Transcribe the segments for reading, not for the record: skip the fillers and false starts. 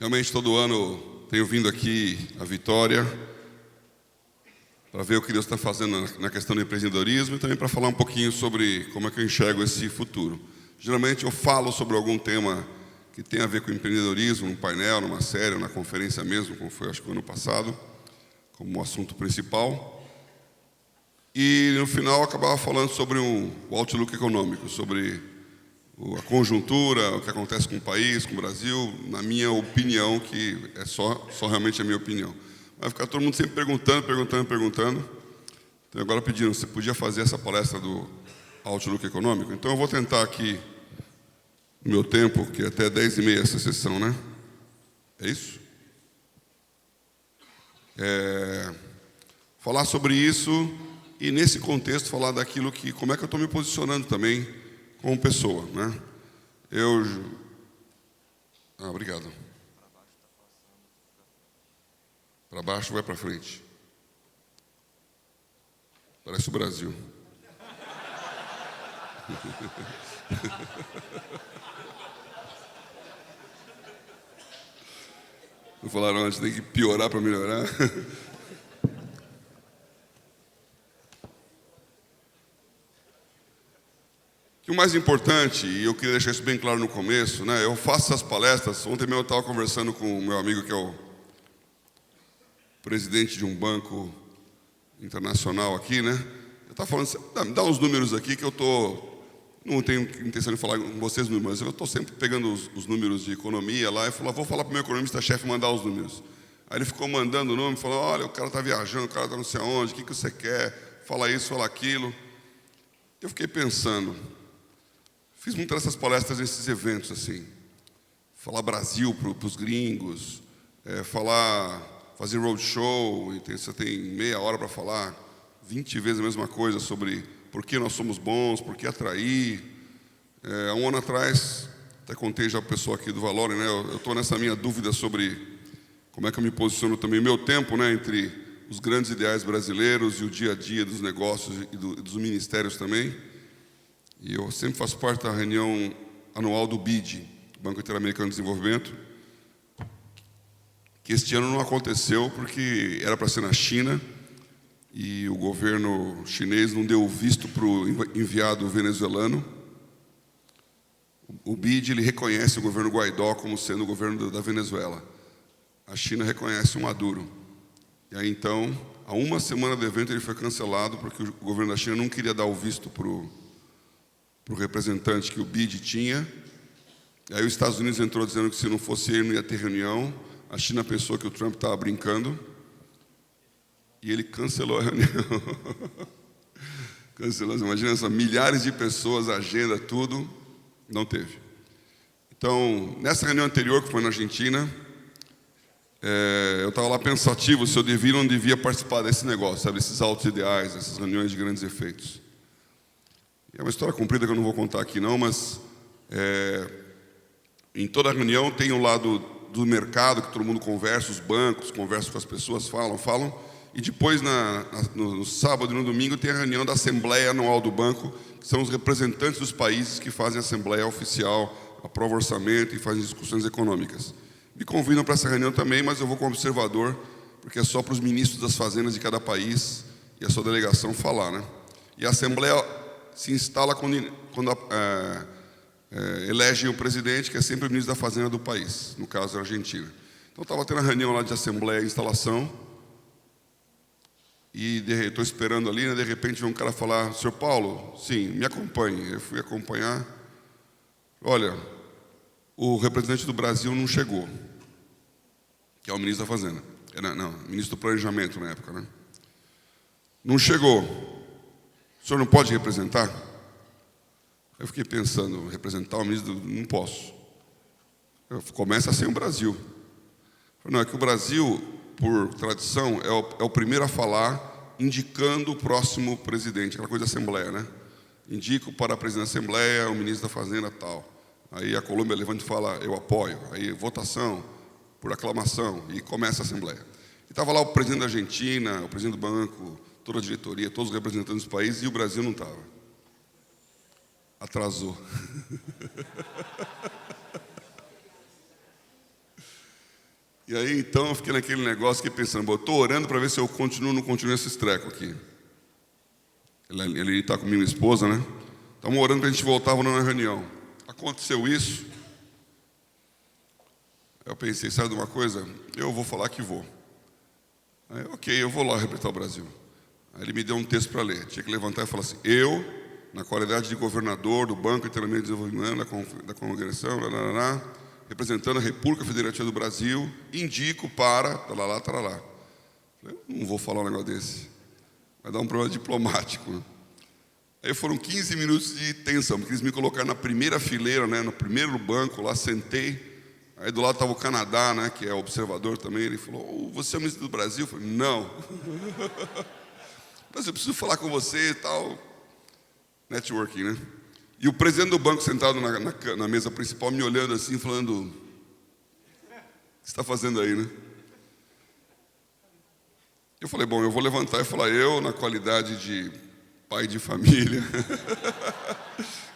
Realmente, todo ano tenho vindo aqui a Vitória para ver o que Deus está fazendo na questão do empreendedorismo e também para falar um pouquinho sobre como é que eu enxergo esse futuro. Geralmente eu falo sobre algum tema que tem a ver com empreendedorismo, num painel, numa série, na conferência mesmo, como foi acho que o ano passado, como assunto principal. E no final eu acabava falando sobre o outlook econômico, sobre a conjuntura, o que acontece com o país, com o Brasil, na minha opinião, que é só realmente a minha opinião. Vai ficar todo mundo sempre perguntando. Então agora pedindo, você podia fazer essa palestra do outlook econômico? Então eu vou tentar aqui, no meu tempo, que é até 10h30 essa sessão, né? É isso? Falar sobre isso e, nesse contexto, falar daquilo que, como é que eu estou me posicionando também como pessoa, né? Obrigado. Para baixo vai para frente. Parece o Brasil. Não falaram antes, tem que piorar para melhorar. E o mais importante, e eu queria deixar isso bem claro no começo, né? Eu faço essas palestras. Ontem mesmo eu estava conversando com o meu amigo, que é o presidente de um banco internacional aqui, né? Eu estava falando assim, me dá uns números aqui que eu não tenho intenção de falar com vocês números, mas eu estou sempre pegando os números de economia lá e falou, vou falar para o meu economista-chefe mandar os números. Aí ele ficou mandando o número, falou, olha, o cara está viajando, o cara está não sei aonde, o que você quer? Fala isso, fala aquilo. Eu fiquei pensando, fiz muitas dessas palestras nesses eventos, assim, falar Brasil para os gringos, fazer roadshow, você tem meia hora para falar 20 vezes a mesma coisa sobre por que nós somos bons, por que atrair. Há um ano atrás, até contei já para a pessoa aqui do Valore, né? Eu estou nessa minha dúvida sobre como é que eu me posiciono também, o meu tempo, né, entre os grandes ideais brasileiros e o dia a dia dos negócios e dos ministérios também. E eu sempre faço parte da reunião anual do BID, Banco Interamericano de Desenvolvimento, que este ano não aconteceu porque era para ser na China e o governo chinês não deu visto para o enviado venezuelano. O BID ele reconhece o governo Guaidó como sendo o governo da Venezuela. A China reconhece o Maduro. E aí então, há uma semana do evento ele foi cancelado porque o governo da China não queria dar o visto para o representante que o BID tinha. Aí os Estados Unidos entrou dizendo que se não fosse ele não ia ter reunião. A China pensou que o Trump estava brincando e ele cancelou a reunião. Cancelou, imagina só, milhares de pessoas, agenda, tudo, não teve. Então, nessa reunião anterior, que foi na Argentina, eu estava lá pensativo se eu devia ou não devia participar desse negócio, sabe, esses altos ideais, essas reuniões de grandes efeitos. É uma história comprida que eu não vou contar aqui não, mas em toda reunião tem o lado do mercado, que todo mundo conversa, os bancos conversam com as pessoas, falam, e depois no sábado e no domingo tem a reunião da Assembleia Anual do Banco, que são os representantes dos países que fazem a Assembleia Oficial, aprovam orçamento e fazem discussões econômicas. Me convidam para essa reunião também, mas eu vou como observador, porque é só para os ministros das fazendas de cada país e a sua delegação falar, né? E a Assembleia se instala quando elege o presidente, que é sempre o ministro da Fazenda do país, no caso a Argentina. Então estava tendo a reunião lá de Assembleia e instalação, e estou esperando ali, né, de repente vem um cara falar, senhor Paulo, sim, me acompanhe. Eu fui acompanhar, olha, o representante do Brasil não chegou, que é o ministro da Fazenda, ministro do Planejamento na época, né? Não chegou, o senhor não pode representar? Eu fiquei pensando, representar o ministro, não posso. Começa sem o Brasil. Não, é que o Brasil, por tradição, é o primeiro a falar, indicando o próximo presidente, aquela coisa da Assembleia, né? Indico para a presidente da Assembleia o ministro da Fazenda tal. Aí a Colômbia levanta e fala, eu apoio. Aí votação, por aclamação, e começa a Assembleia. E estava lá o presidente da Argentina, o presidente do banco, toda a diretoria, todos os representantes dos países, e o Brasil não estava. Atrasou. E aí, então, eu fiquei naquele negócio, fiquei pensando, eu estou orando para ver se eu continuo ou não continuo esse treco aqui. Ele está com minha esposa, né? Estamos orando para a gente voltar na reunião. Aconteceu isso. Eu pensei, sabe de uma coisa? Eu vou falar que vou. Aí, ok, eu vou lá representar o Brasil. Aí ele me deu um texto para ler. Tinha que levantar e falar assim, eu, na qualidade de governador do Banco Interamericano de Desenvolvimento, da congregação, representando a República Federativa do Brasil, indico para... Talalá. Eu não vou falar um negócio desse. Vai dar um problema diplomático. Né? Aí foram 15 minutos de tensão, porque eles me colocaram na primeira fileira, né, no primeiro banco, lá sentei. Aí do lado estava o Canadá, né, que é observador também. Ele falou, você é o ministro do Brasil? Eu falei, não. Mas eu preciso falar com você e tal. Networking, né? E o presidente do banco sentado na mesa principal me olhando assim, falando, o que você está fazendo aí, né? Eu falei, bom, eu vou levantar e falar, eu, na qualidade de pai de família,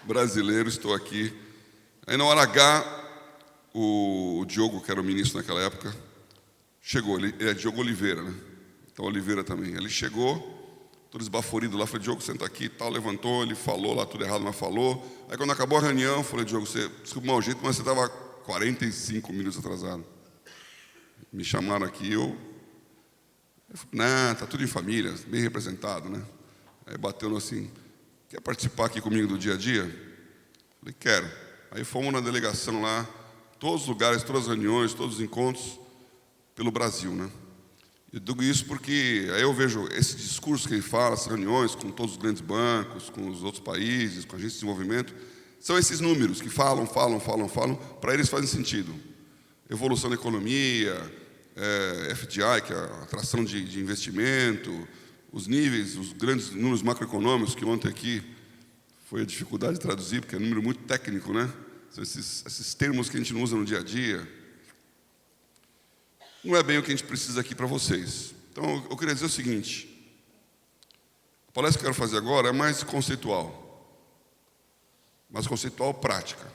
brasileiro, estou aqui. Aí na hora H, o Diogo, que era o ministro naquela época, chegou, ele é Diogo Oliveira, né? Então Oliveira também. Ele chegou, todo esbaforido lá, falei, Diogo, senta aqui e tal, levantou, ele falou lá tudo errado, mas falou. Aí quando acabou a reunião, eu falei, Diogo, você, desculpa o mau jeito, mas você estava 45 minutos atrasado. Me chamaram aqui, eu falei, não, tá tudo em família, bem representado, né? Aí bateu assim, quer participar aqui comigo do dia a dia? Falei, quero. Aí fomos na delegação lá, todos os lugares, todas as reuniões, todos os encontros pelo Brasil, né? Eu digo isso porque aí eu vejo esse discurso que ele fala, essas reuniões com todos os grandes bancos, com os outros países, com agências de desenvolvimento, são esses números que falam, para eles fazem sentido. Evolução da economia, FDI, que é a atração de investimento, os níveis, os grandes números macroeconômicos, que ontem aqui foi a dificuldade de traduzir, porque é um número muito técnico, né? São esses termos que a gente não usa no dia a dia. Não é bem o que a gente precisa aqui para vocês. Então, eu queria dizer o seguinte, a palestra que eu quero fazer agora é mais conceitual prática.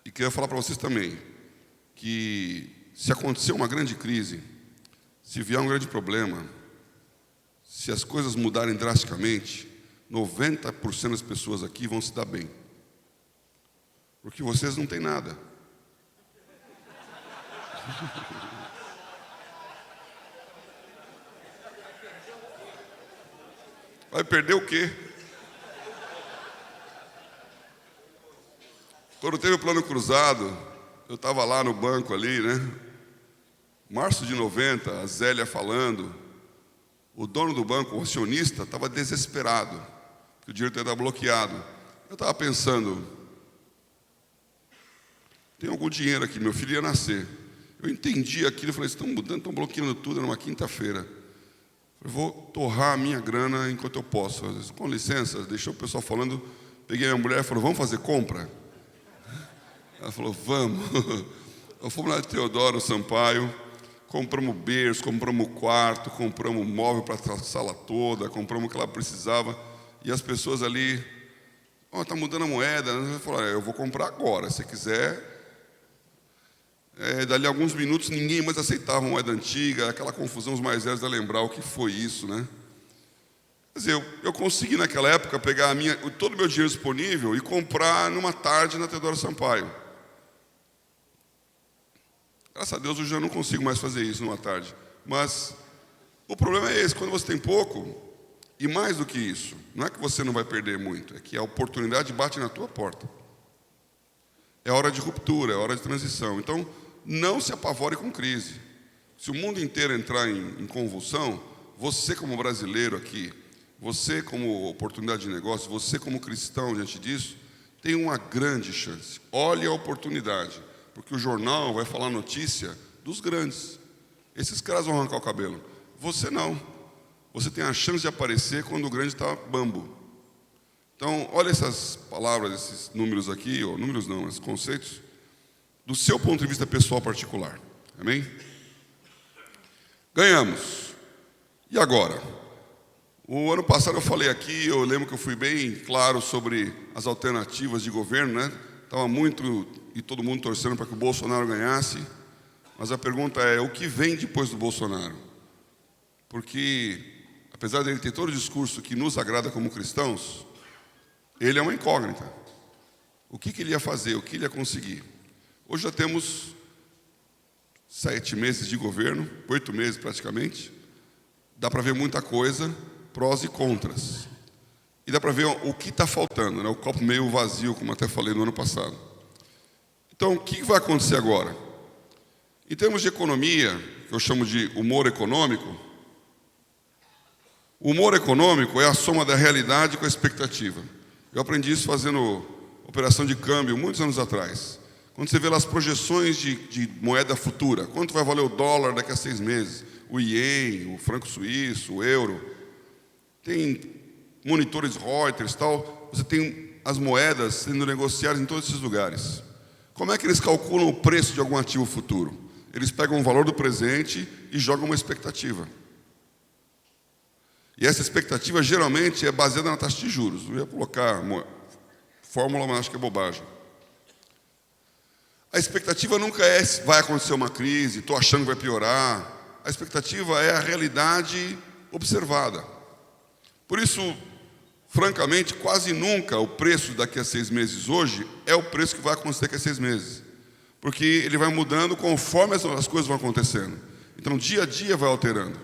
E queria falar para vocês também que se acontecer uma grande crise, se vier um grande problema, se as coisas mudarem drasticamente, 90% das pessoas aqui vão se dar bem. Porque vocês não têm nada. Vai perder o quê? Quando teve o plano cruzado, eu estava lá no banco ali, né? Março de 90, a Zélia falando, o dono do banco, o acionista, estava desesperado, porque o dinheiro estava bloqueado. Eu estava pensando, tem algum dinheiro aqui, meu filho ia nascer. Eu entendi aquilo, eu falei, estão mudando, estão bloqueando tudo, era uma quinta-feira. Eu vou torrar a minha grana enquanto eu posso. Eu disse, com licença, deixou o pessoal falando, peguei a minha mulher e falou, vamos fazer compra? Ela falou, vamos. Nós fomos lá de Teodoro Sampaio, compramos berço, compramos quarto, compramos móvel para a sala toda, compramos o que ela precisava. E as pessoas ali, está mudando a moeda. Ela falou, eu vou comprar agora, se quiser. Dali a alguns minutos, ninguém mais aceitava a moeda antiga, aquela confusão, os mais velhos a lembrar o que foi isso, né? Quer dizer, eu consegui naquela época pegar todo o meu dinheiro disponível e comprar numa tarde na Teodoro Sampaio. Graças a Deus, hoje eu não consigo mais fazer isso numa tarde. Mas o problema é esse, quando você tem pouco, e mais do que isso, não é que você não vai perder muito, é que a oportunidade bate na tua porta. É hora de ruptura, é hora de transição. Então, não se apavore com crise. Se o mundo inteiro entrar em convulsão, você como brasileiro aqui, você como oportunidade de negócio, você como cristão diante disso, tem uma grande chance. Olhe a oportunidade, porque o jornal vai falar notícia dos grandes. Esses caras vão arrancar o cabelo. Você não. Você tem a chance de aparecer quando o grande está bambo. Então, olha essas palavras, esses números aqui, ou números não, esses conceitos, do seu ponto de vista pessoal particular. Amém? Ganhamos. E agora? O ano passado eu falei aqui, eu lembro que eu fui bem claro sobre as alternativas de governo, né? Estava muito, e todo mundo torcendo para que o Bolsonaro ganhasse. Mas a pergunta é, o que vem depois do Bolsonaro? Porque, apesar dele ter todo o discurso que nos agrada como cristãos, ele é uma incógnita. O que ele ia fazer? O que ele ia conseguir? Hoje já temos 7 meses de governo, 8 meses praticamente. Dá para ver muita coisa, prós e contras. E dá para ver o que está faltando, né? O copo meio vazio, como até falei no ano passado. Então, o que vai acontecer agora? Em termos de economia, que eu chamo de humor econômico, o humor econômico é a soma da realidade com a expectativa. Eu aprendi isso fazendo operação de câmbio muitos anos atrás. Quando você vê lá as projeções de moeda futura, quanto vai valer o dólar daqui a 6 meses, o iene, o franco suíço, o euro, tem monitores Reuters e tal, você tem as moedas sendo negociadas em todos esses lugares. Como é que eles calculam o preço de algum ativo futuro? Eles pegam o valor do presente e jogam uma expectativa. E essa expectativa geralmente é baseada na taxa de juros. Eu ia colocar fórmula, mas acho que é bobagem. A expectativa nunca é se vai acontecer uma crise, estou achando que vai piorar. A expectativa é a realidade observada. Por isso, francamente, quase nunca o preço daqui a 6 meses hoje é o preço que vai acontecer daqui a 6 meses. Porque ele vai mudando conforme as coisas vão acontecendo. Então, dia a dia vai alterando.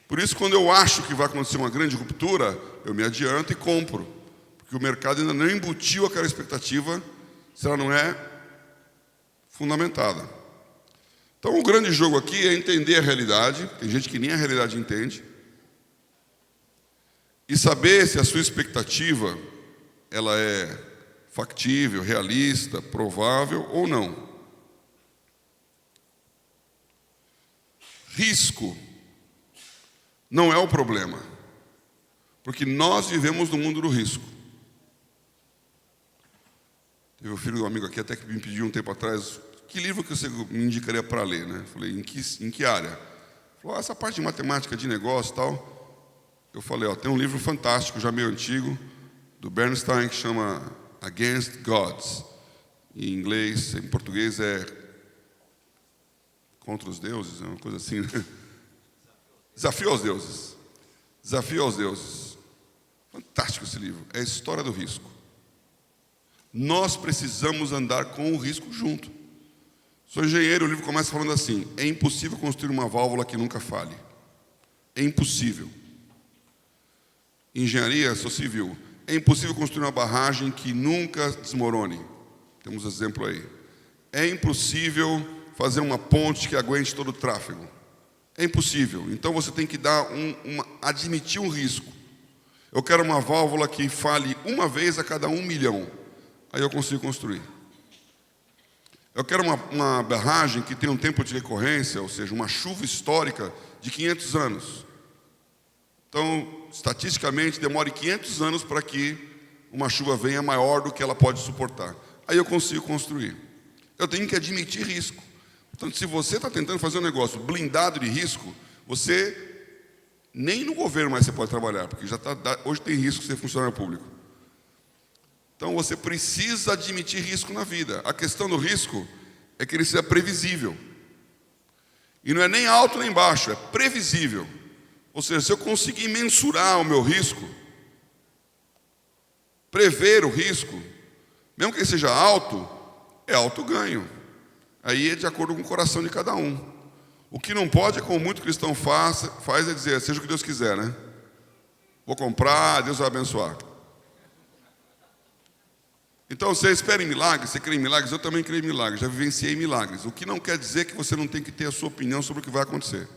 Por isso, quando eu acho que vai acontecer uma grande ruptura, eu me adianto e compro. Porque o mercado ainda não embutiu aquela expectativa se ela não é fundamentada. Então, o grande jogo aqui é entender a realidade. Tem gente que nem a realidade entende. E saber se a sua expectativa ela é factível, realista, provável ou não. Risco não é o problema, porque nós vivemos no mundo do risco. Teve o filho de um amigo aqui até que me pediu um tempo atrás, que livro que você me indicaria para ler, né? Falei, em que área? Falou, essa parte de matemática, de negócio e tal. Eu falei, tem um livro fantástico, já meio antigo, do Bernstein, que chama Against Gods. Em inglês, em português é Contra os Deuses, é uma coisa assim, né? Desafio aos Deuses. Desafio aos Deuses. Fantástico esse livro. É a história do risco. Nós precisamos andar com o risco junto. Sou engenheiro, o livro começa falando assim, é impossível construir uma válvula que nunca falhe. É impossível. Engenharia, sou civil. É impossível construir uma barragem que nunca desmorone. Temos exemplo aí. É impossível fazer uma ponte que aguente todo o tráfego. É impossível. Então você tem que dar admitir um risco. Eu quero uma válvula que falhe uma vez a cada 1 milhão. Aí eu consigo construir. Eu quero uma barragem que tenha um tempo de recorrência, ou seja, uma chuva histórica de 500 anos. Então, estatisticamente, demore 500 anos para que uma chuva venha maior do que ela pode suportar. Aí eu consigo construir. Eu tenho que admitir risco. Portanto, se você está tentando fazer um negócio blindado de risco, você nem no governo mais você pode trabalhar, porque hoje tem risco de ser funcionário público. Então, você precisa admitir risco na vida. A questão do risco é que ele seja previsível. E não é nem alto nem baixo, é previsível. Ou seja, se eu conseguir mensurar o meu risco, prever o risco, mesmo que ele seja alto, é alto ganho. Aí é de acordo com o coração de cada um. O que não pode, como muito cristão faz é dizer, seja o que Deus quiser, né? Vou comprar, Deus vai abençoar. Então, você espera em milagres, você crê em milagres, eu também creio em milagres, já vivenciei milagres. O que não quer dizer que você não tem que ter a sua opinião sobre o que vai acontecer.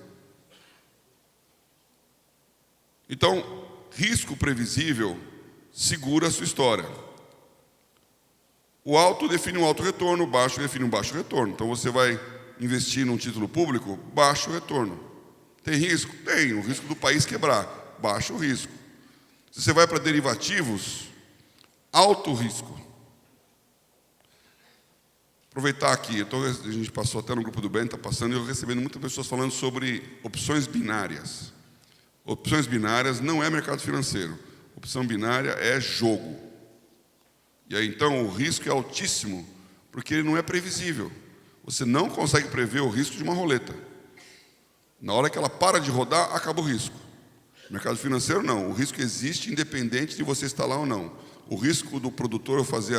Então, risco previsível segura a sua história. O alto define um alto retorno, o baixo define um baixo retorno. Então você vai investir num título público, baixo retorno. Tem risco? Tem. O risco do país quebrar, baixo risco. Se você vai para derivativos, alto risco. Aproveitar aqui, a gente passou até no grupo do bem, está passando, e eu recebendo muitas pessoas falando sobre opções binárias. Opções binárias não é mercado financeiro. Opção binária é jogo. E aí, então, o risco é altíssimo, porque ele não é previsível. Você não consegue prever o risco de uma roleta. Na hora que ela para de rodar, acaba o risco. No mercado financeiro, não. O risco existe independente de você estar lá ou não. O risco do produtor fazer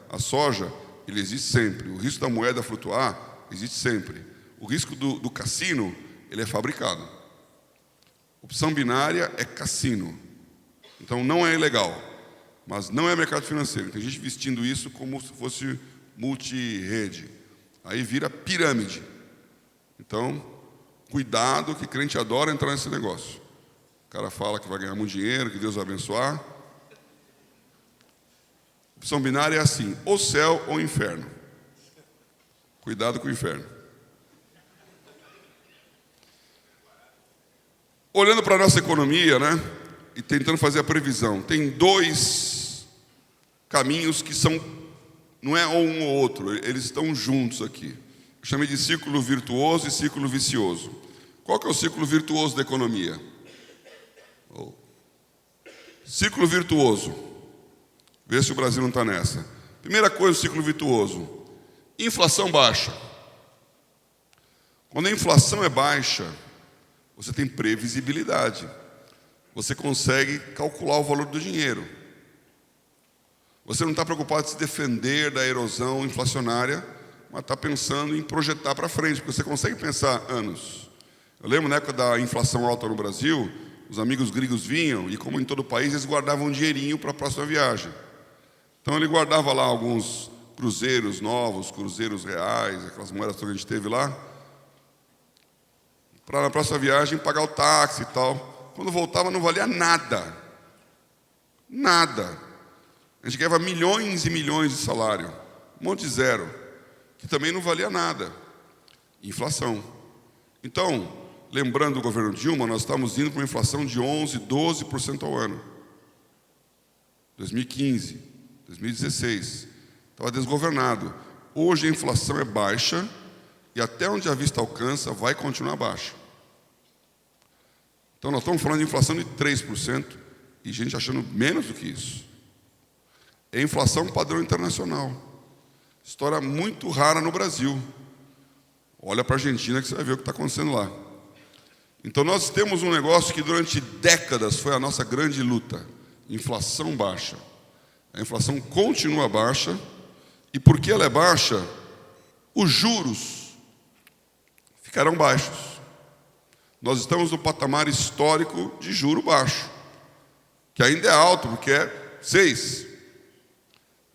a soja, ele existe sempre. O risco da moeda flutuar, existe sempre. O risco do cassino, ele é fabricado. Opção binária é cassino. Então, não é ilegal, mas não é mercado financeiro. Tem gente vestindo isso como se fosse multirede. Aí vira pirâmide. Então, cuidado, que crente adora entrar nesse negócio. O cara fala que vai ganhar muito dinheiro, que Deus vai abençoar. Opção binária é assim, ou céu ou inferno. Cuidado com o inferno. Olhando para a nossa economia, né, e tentando fazer a previsão, tem dois caminhos que são, não é um ou outro, eles estão juntos aqui. Eu chamei de círculo virtuoso e círculo vicioso. Qual que é o círculo virtuoso da economia? Círculo virtuoso. Vê se o Brasil não está nessa. Primeira coisa, o círculo virtuoso. Inflação baixa. Quando a inflação é baixa, você tem previsibilidade. Você consegue calcular o valor do dinheiro. Você não está preocupado em se defender da erosão inflacionária, mas está pensando em projetar para frente, porque você consegue pensar anos. Eu lembro na época da inflação alta no Brasil, os amigos gregos vinham e, como em todo o país, eles guardavam um dinheirinho para a próxima viagem. Então ele guardava lá alguns cruzeiros novos, cruzeiros reais, aquelas moedas que a gente teve lá, para na próxima viagem pagar o táxi e tal. Quando voltava não valia nada. Nada. A gente ganhava milhões e milhões de salário. Um monte de zero. Que também não valia nada. Inflação. Então, lembrando do governo Dilma, nós estamos indo para uma inflação de 11%, 12% ao ano. 2015, 2016. Estava desgovernado. Hoje a inflação é baixa e até onde a vista alcança vai continuar baixa. Então nós estamos falando de inflação de 3% e gente achando menos do que isso. É inflação padrão internacional. História muito rara no Brasil. Olha para a Argentina que você vai ver o que está acontecendo lá. Então nós temos um negócio que durante décadas foi a nossa grande luta. Inflação baixa. A inflação continua baixa. E porque ela é baixa, os juros ficarão baixos. Nós estamos no patamar histórico de juro baixo, que ainda é alto, porque é 6.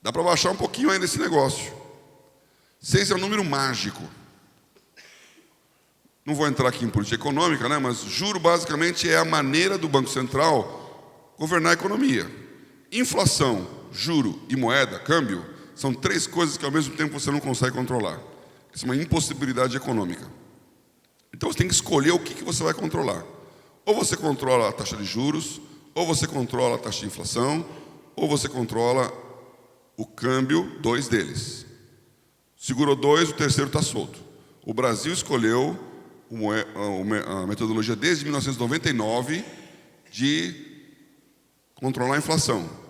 Dá para baixar um pouquinho ainda esse negócio. 6 é um número mágico. Não vou entrar aqui em política econômica, né? Mas juro basicamente é a maneira do Banco Central governar a economia. Inflação, juro e moeda, câmbio, são 3 coisas que ao mesmo tempo você não consegue controlar. Isso é uma impossibilidade econômica. Então você tem que escolher o que você vai controlar. Ou você controla a taxa de juros, ou você controla a taxa de inflação, ou você controla o câmbio, 2 deles. Segurou 2, o terceiro está solto. O Brasil escolheu a metodologia desde 1999 de controlar a inflação.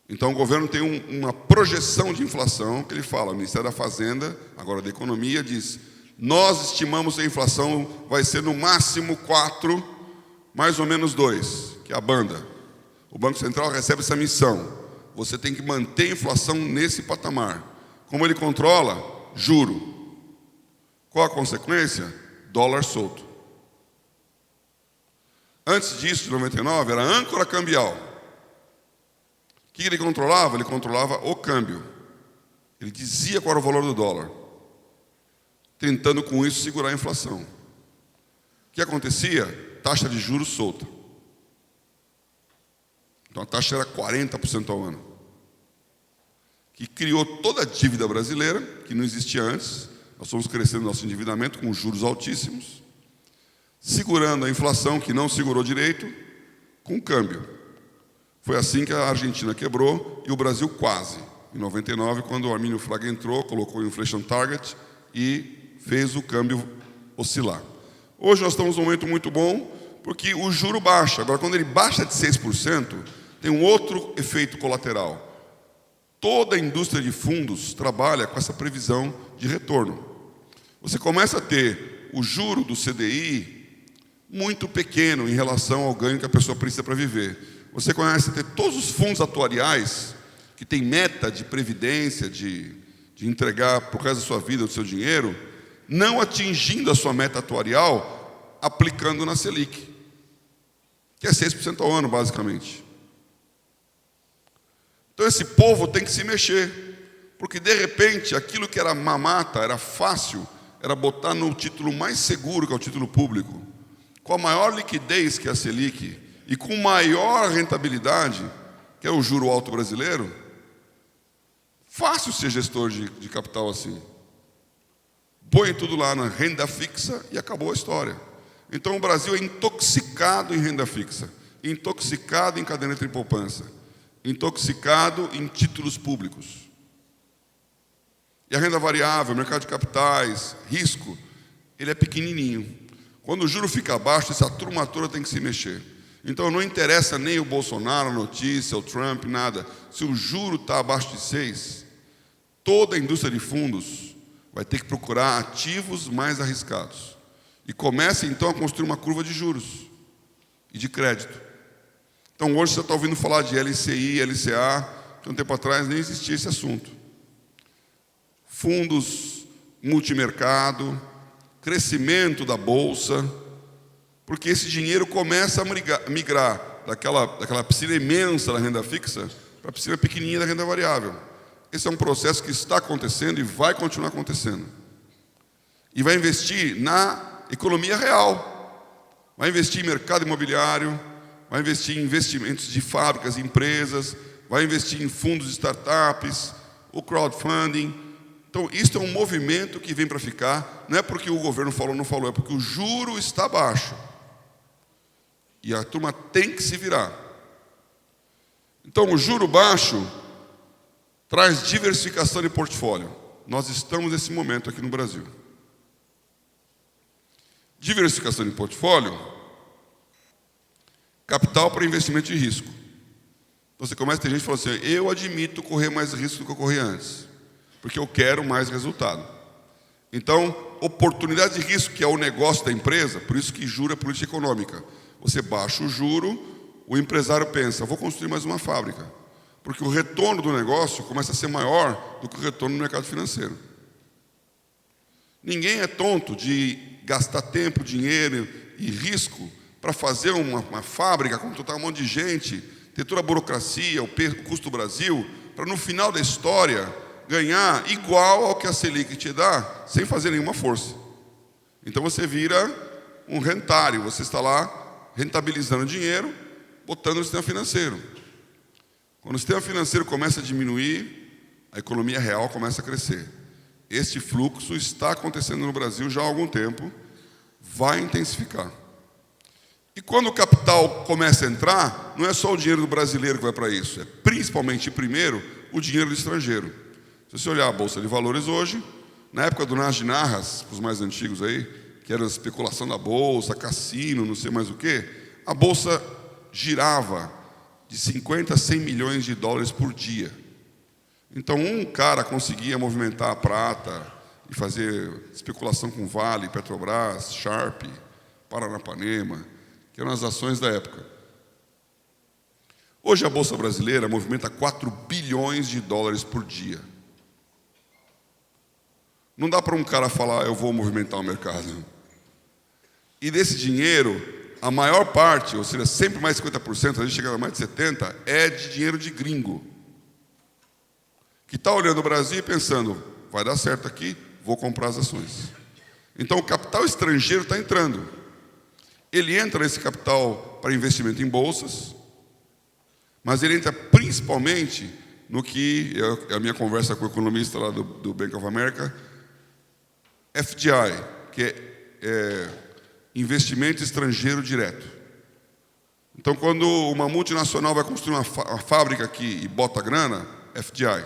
Então o governo tem uma projeção de inflação que ele fala, o Ministério da Fazenda, agora da Economia, diz: nós estimamos que a inflação vai ser no máximo 4, mais ou menos 2, que é a banda. O Banco Central recebe essa missão. Você tem que manter a inflação nesse patamar. Como ele controla? Juro. Qual a consequência? Dólar solto. Antes disso, de 99, era âncora cambial. O que ele controlava? Ele controlava o câmbio. Ele dizia qual era o valor do dólar, tentando com isso segurar a inflação. O que acontecia? Taxa de juros solta. Então a taxa era 40% ao ano, que criou toda a dívida brasileira, que não existia antes. Nós fomos crescendo nosso endividamento com juros altíssimos, segurando a inflação, que não segurou direito, com o câmbio. Foi assim que a Argentina quebrou e o Brasil quase. Em 99, quando o Arminio Fraga entrou, colocou o Inflation Target e fez o câmbio oscilar. Hoje nós estamos num momento muito bom, porque o juro baixa. Agora, quando ele baixa de 6%, tem um outro efeito colateral. Toda a indústria de fundos trabalha com essa previsão de retorno. você começa a ter o juro do CDI muito pequeno em relação ao ganho que a pessoa precisa para viver. Você começa a ter todos os fundos atuariais, que tem meta de previdência, de entregar por resto da sua vida o seu dinheiro, não atingindo a sua meta atuarial, aplicando na Selic, que é 6% ao ano, basicamente. Então esse povo tem que se mexer, porque de repente aquilo que era mamata, era fácil, era botar no título mais seguro, que é o título público, com a maior liquidez, que é a Selic, e com maior rentabilidade, que é o juro alto brasileiro. Fácil ser gestor de capital assim. Põe tudo lá na renda fixa e acabou a história. Então o Brasil é intoxicado em renda fixa, intoxicado em caderneta de poupança, intoxicado em títulos públicos. E a renda variável, mercado de capitais, risco, ele é pequenininho. Quando o juro fica baixo, essa turma toda tem que se mexer. Então não interessa nem o Bolsonaro, a notícia, o Trump, nada. Se o juro está abaixo de 6, toda a indústria de fundos vai ter que procurar ativos mais arriscados. E começa então a construir uma curva de juros e de crédito. Então hoje você está ouvindo falar de LCI, LCA, que um tempo atrás nem existia esse assunto. Fundos multimercado, crescimento da bolsa, porque esse dinheiro começa a migrar daquela piscina imensa da renda fixa para a piscina pequenininha da renda variável. Esse é um processo que está acontecendo e vai continuar acontecendo. E vai investir na economia real, vai investir em mercado imobiliário, vai investir em investimentos de fábricas e empresas, vai investir em fundos de startups, o crowdfunding. Então, isso é um movimento que vem para ficar, não é porque o governo falou ou não falou, é porque o juro está baixo. E a turma tem que se virar. Então, o juro baixo traz diversificação de portfólio. Nós estamos nesse momento aqui no Brasil. Diversificação de portfólio, capital para investimento de risco. Você começa a ter gente que fala assim, eu admito correr mais risco do que eu corri antes, porque eu quero mais resultado. Então, oportunidade de risco, que é o negócio da empresa, por isso que juro é política econômica. Você baixa o juro, o empresário pensa, vou construir mais uma fábrica, porque o retorno do negócio começa a ser maior do que o retorno no mercado financeiro. Ninguém é tonto de gastar tempo, dinheiro e risco para fazer uma fábrica, contratar um monte de gente, ter toda a burocracia, o custo do Brasil, para no final da história ganhar igual ao que a Selic te dá, sem fazer nenhuma força. Então você vira um rentário, você está lá rentabilizando dinheiro, botando no sistema financeiro. Quando o sistema financeiro começa a diminuir, a economia real começa a crescer. Este fluxo está acontecendo no Brasil já há algum tempo, vai intensificar. E quando o capital começa a entrar, não é só o dinheiro do brasileiro que vai para isso, é principalmente, primeiro, o dinheiro do estrangeiro. Se você olhar a Bolsa de Valores hoje, na época do Nas de Narras, os mais antigos aí, que era a especulação da Bolsa, cassino, não sei mais o quê, a Bolsa girava de 50 a 100 milhões de dólares por dia. Então, um cara conseguia movimentar a prata e fazer especulação com Vale, Petrobras, Sharp, Paranapanema, que eram as ações da época. Hoje a Bolsa brasileira movimenta 4 bilhões de dólares por dia. Não dá para um cara falar, eu vou movimentar o mercado. E desse dinheiro, a maior parte, ou seja, sempre mais de 50%, a gente chega a mais de 70%, é de dinheiro de gringo. Que está olhando o Brasil e pensando, vai dar certo aqui, vou comprar as ações. Então o capital estrangeiro está entrando. Ele entra nesse capital para investimento em bolsas, mas ele entra principalmente no que, a minha conversa com o economista lá do Bank of America, FDI, que é investimento estrangeiro direto. Então, quando uma multinacional vai construir uma fábrica aqui e bota grana, FDI.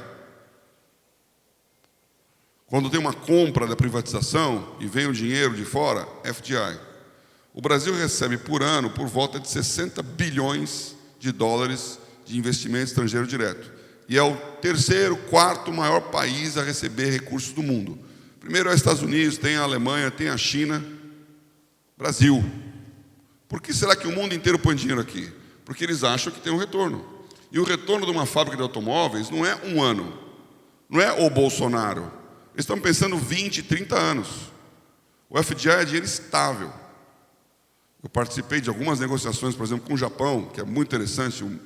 Quando tem uma compra da privatização e vem o dinheiro de fora, FDI. O Brasil recebe por ano por volta de 60 bilhões de dólares de investimento estrangeiro direto. E é o terceiro, quarto maior país a receber recursos do mundo. Primeiro é os Estados Unidos, tem a Alemanha, tem a China, Brasil. Por que será que o mundo inteiro põe dinheiro aqui? Porque eles acham que tem um retorno. E o retorno de uma fábrica de automóveis não é um ano, não é o Bolsonaro. Eles estão pensando 20, 30 anos. O FDI é dinheiro estável. Eu participei de algumas negociações, por exemplo, com o Japão, que é muito interessante, um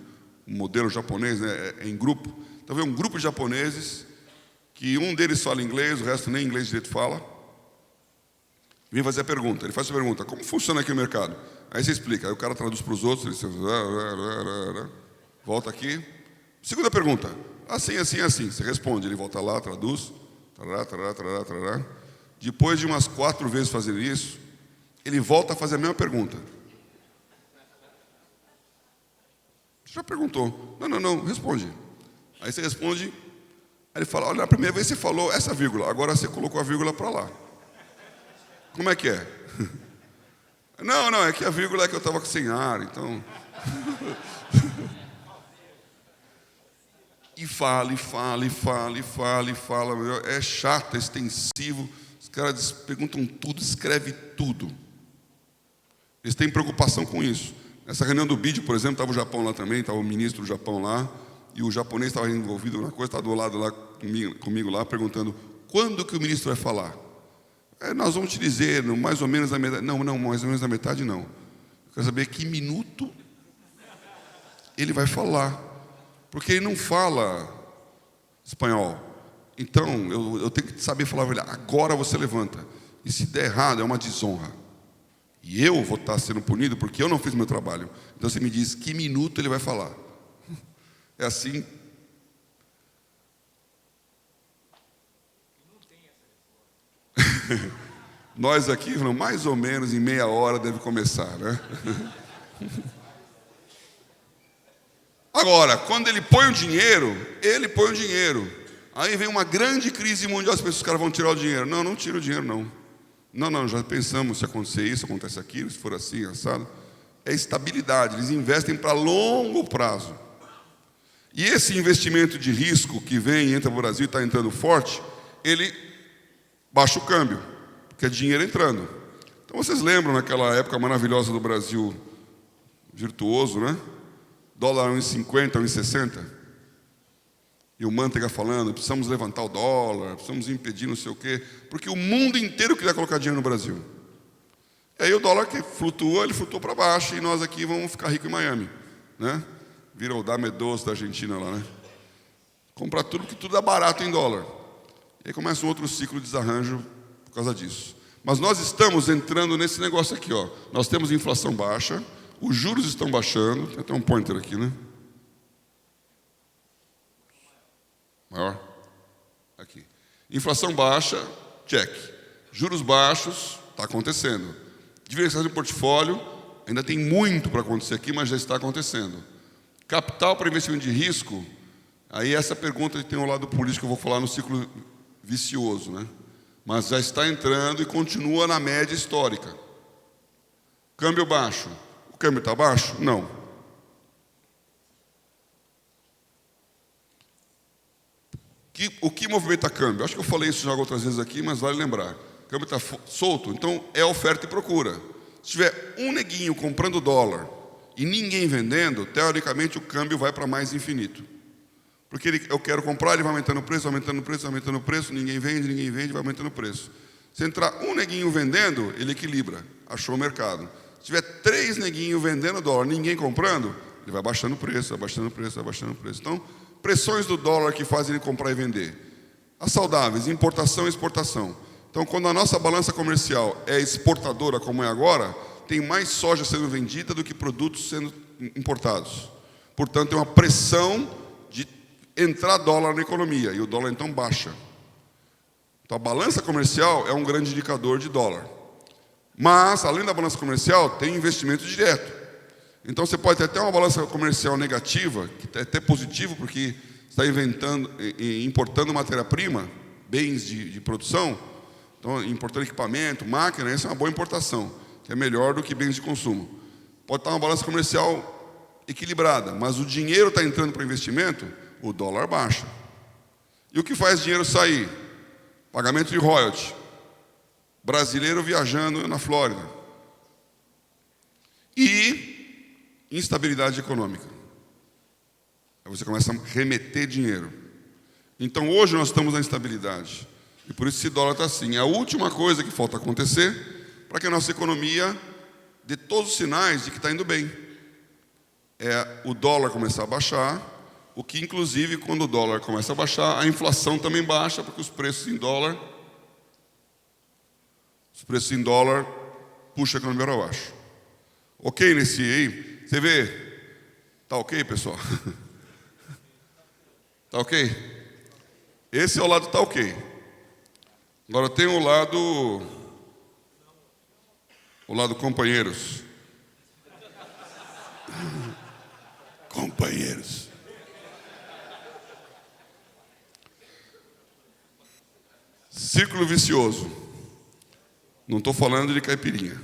modelo japonês, né, é em grupo. Então, veio um grupo de japoneses, que um deles fala inglês, o resto nem inglês direito fala. Vem fazer a pergunta. Ele faz a pergunta: como funciona aqui o mercado? Aí você explica. Aí o cara traduz para os outros. Ele diz, volta aqui. Segunda pergunta: assim, assim, assim. Você responde. Ele volta lá, traduz. Tarará, tarará, tarará, tarará. Depois de umas 4 vezes fazer isso, ele volta a fazer a mesma pergunta. Você já perguntou? Não, não, não. Responde. Aí você responde. Aí ele fala: olha, a primeira vez você falou essa vírgula. Agora você colocou a vírgula para lá. Como é que é? Não, não, é que a vírgula é que eu estava sem ar, então... E fala, e fala, e fala, e fala, e fala. É chato, é extensivo. Os caras perguntam tudo, escrevem tudo. Eles têm preocupação com isso. Nessa reunião do BID, por exemplo, estava o Japão lá também, estava o ministro do Japão lá, e o japonês estava envolvido na coisa, estava do lado lá comigo lá, perguntando: quando que o ministro vai falar? Nós vamos te dizer, mais ou menos na metade. Não, não, mais ou menos na metade não. Eu quero saber que minuto ele vai falar. Porque ele não fala espanhol. Então, eu tenho que saber falar, agora você levanta. E se der errado, é uma desonra. E eu vou estar sendo punido porque eu não fiz meu trabalho. Então você me diz que minuto ele vai falar. É assim. Nós aqui, mais ou menos em meia hora deve começar, né? Agora, quando ele põe o dinheiro, Aí vem uma grande crise mundial, as pessoas, os caras vão tirar o dinheiro. Não, não tira o dinheiro, não. Não, não, já pensamos, se acontecer isso, acontece aquilo, se for assim, assado. É estabilidade, eles investem para longo prazo. E esse investimento de risco que vem e entra no Brasil e está entrando forte, ele baixa o câmbio, porque é dinheiro entrando. Então vocês lembram naquela época maravilhosa do Brasil, virtuoso, né? Dólar 1,50, 1,60. E o Manteiga falando: precisamos levantar o dólar, precisamos impedir não sei o quê, porque o mundo inteiro queria colocar dinheiro no Brasil. E aí o dólar que flutua, ele flutuou para baixo, e nós aqui vamos ficar ricos em Miami, né? Vira o Dame Doce da Argentina lá, né? Comprar tudo, porque tudo é barato em dólar. E aí começa um outro ciclo de desarranjo por causa disso. Mas nós estamos entrando nesse negócio aqui, ó. Nós temos inflação baixa, os juros estão baixando. Tem até um pointer aqui, né? Maior. Aqui. Inflação baixa, check. Juros baixos, está acontecendo. Diversificação de portfólio, ainda tem muito para acontecer aqui, mas já está acontecendo. Capital para investimento de risco, aí essa pergunta tem um lado político que eu vou falar no ciclo vicioso, né? Mas já está entrando e continua na média histórica. Câmbio baixo. O câmbio está baixo? Não. O que movimenta câmbio? Acho que eu falei isso já outras vezes aqui, mas vale lembrar. O câmbio está solto, então é oferta e procura. Se tiver um neguinho comprando dólar e ninguém vendendo, teoricamente o câmbio vai para mais infinito. Porque eu quero comprar, ele vai aumentando o preço, aumentando o preço, aumentando o preço, ninguém vende, vai aumentando o preço. Se entrar um neguinho vendendo, ele equilibra, achou o mercado. Se tiver 3 neguinhos vendendo dólar, ninguém comprando, ele vai baixando o preço, vai baixando o preço, vai baixando o preço. Então, pressões do dólar que fazem ele comprar e vender. As saudáveis, importação e exportação. Então, quando a nossa balança comercial é exportadora, como é agora, tem mais soja sendo vendida do que produtos sendo importados. Portanto, tem uma pressão de entrar dólar na economia, e o dólar então baixa. Então, a balança comercial é um grande indicador de dólar. Mas, além da balança comercial, tem investimento direto. Então, você pode ter até uma balança comercial negativa, que é até positivo, porque está importando matéria-prima, bens de produção, então, importando equipamento, máquina, essa é uma boa importação, que é melhor do que bens de consumo. Pode estar uma balança comercial equilibrada, mas o dinheiro está entrando para investimento, o dólar baixa. E o que faz dinheiro sair? pagamento de royalty, brasileiro viajando na Flórida e instabilidade econômica. Aí você começa a remeter dinheiro. Então hoje nós estamos na instabilidade e por isso esse dólar está assim. É a última coisa que falta acontecer para que a nossa economia dê todos os sinais de que está indo bem. É o dólar começar a baixar, o que inclusive quando o dólar começa a baixar, a inflação também baixa, porque os preços em dólar puxam a economia para baixo. Ok nesse aí? Você vê? Tá ok, pessoal? Tá ok? Esse é o lado tá ok. Agora tem o lado companheiros. Companheiros. Círculo vicioso. Não estou falando de caipirinha.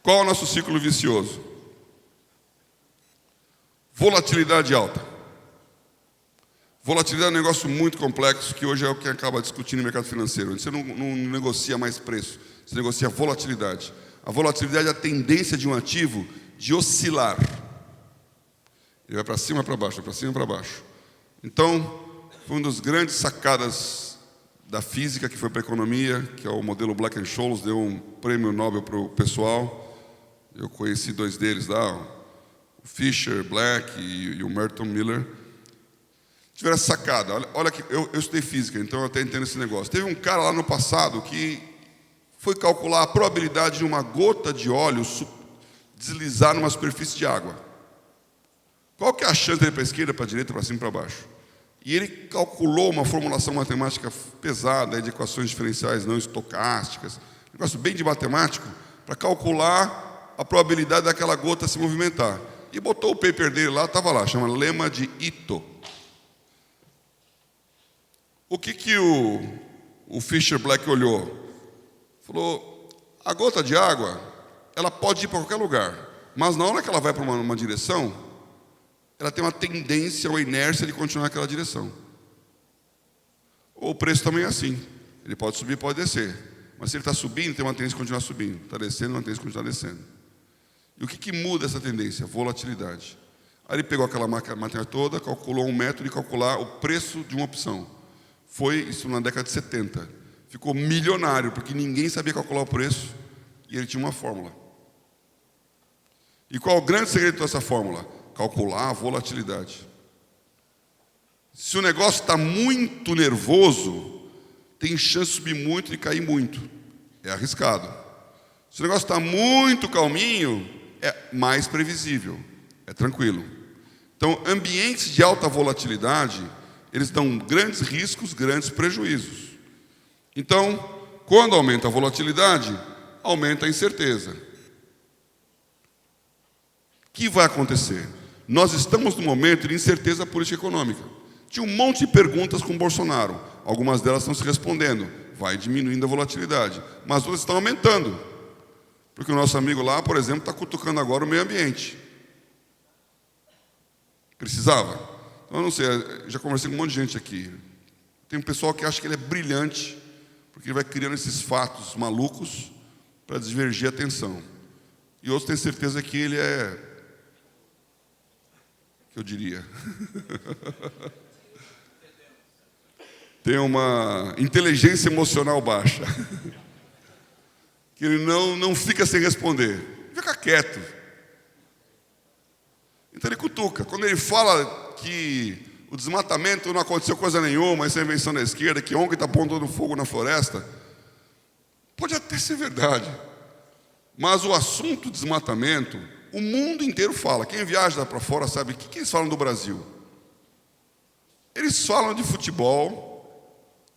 Qual é o nosso círculo vicioso? Volatilidade alta. Volatilidade é um negócio muito complexo que hoje é o que acaba discutindo no mercado financeiro. Você não negocia mais preço, você negocia volatilidade. A volatilidade é a tendência de um ativo de oscilar. Ele vai para cima, para baixo, para cima, para baixo. Então, foi uma das grandes sacadas da física que foi para a economia, que é o modelo Black-Scholes, deu um prêmio Nobel para o pessoal. Eu conheci dois deles lá, o Fisher Black e o Merton Miller. Tiveram essa sacada. Olha que eu estudei física, então eu até entendo esse negócio. Teve um cara lá no passado que foi calcular a probabilidade de uma gota de óleo deslizar numa superfície de água. Qual que é a chance dele para a esquerda, para a direita, para cima e para baixo? E ele calculou uma formulação matemática pesada, de equações diferenciais não estocásticas, um negócio bem de matemático, para calcular a probabilidade daquela gota se movimentar. E botou o paper dele lá, estava lá, chama lema de Ito. O que o Fisher Black olhou? Falou, a gota de água, ela pode ir para qualquer lugar, mas na hora que ela vai para uma direção, ela tem uma tendência ou inércia de continuar naquela direção. O preço também é assim. Ele pode subir, pode descer. Mas se ele está subindo, tem uma tendência de continuar subindo. Está descendo, uma tendência de continuar descendo. E o que muda essa tendência? Volatilidade. Aí ele pegou aquela matéria toda, calculou um método de calcular o preço de uma opção. Foi isso na década de 70. Ficou milionário, porque ninguém sabia calcular o preço. E ele tinha uma fórmula. E qual é o grande segredo dessa fórmula? Calcular a volatilidade. Se o negócio está muito nervoso, tem chance de subir muito e cair muito. É arriscado. Se o negócio está muito calminho, é mais previsível. É tranquilo. Então, ambientes de alta volatilidade, eles dão grandes riscos, grandes prejuízos. Então, quando aumenta a volatilidade, aumenta a incerteza. O que vai acontecer? Nós estamos num momento de incerteza política e econômica. Tinha um monte de perguntas com o Bolsonaro. Algumas delas estão se respondendo. Vai diminuindo a volatilidade. Mas outras estão aumentando. Porque o nosso amigo lá, por exemplo, está cutucando agora o meio ambiente. Precisava? Então, eu não sei, já conversei com um monte de gente aqui. Tem um pessoal que acha que ele é brilhante, porque ele vai criando esses fatos malucos para desviar a atenção. E outros têm certeza que ele é... eu diria. Tem uma inteligência emocional baixa. Que ele não fica sem responder. Fica quieto. Então ele cutuca. Quando ele fala que o desmatamento não aconteceu coisa nenhuma, essa é a invenção da esquerda, que ontem está pondo fogo na floresta, pode até ser verdade. Mas o assunto desmatamento, o mundo inteiro fala. Quem viaja para fora sabe o que eles falam do Brasil. Eles falam de futebol,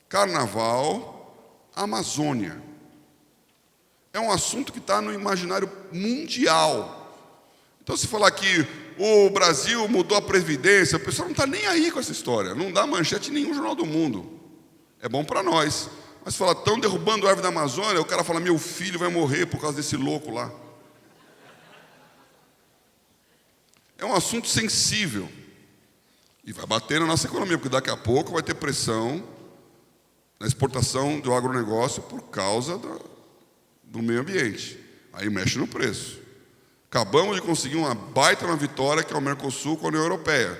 carnaval, Amazônia. É um assunto que está no imaginário mundial. Então, se falar que o Brasil mudou a Previdência, o pessoal não está nem aí com essa história. Não dá manchete em nenhum jornal do mundo. É bom para nós. Mas se falar, estão derrubando a árvore da Amazônia, o cara fala, meu filho vai morrer por causa desse louco lá. É um assunto sensível. E vai bater na nossa economia, porque daqui a pouco vai ter pressão na exportação do agronegócio por causa do meio ambiente. Aí mexe no preço. Acabamos de conseguir uma baita vitória, que é o Mercosul com a União Europeia.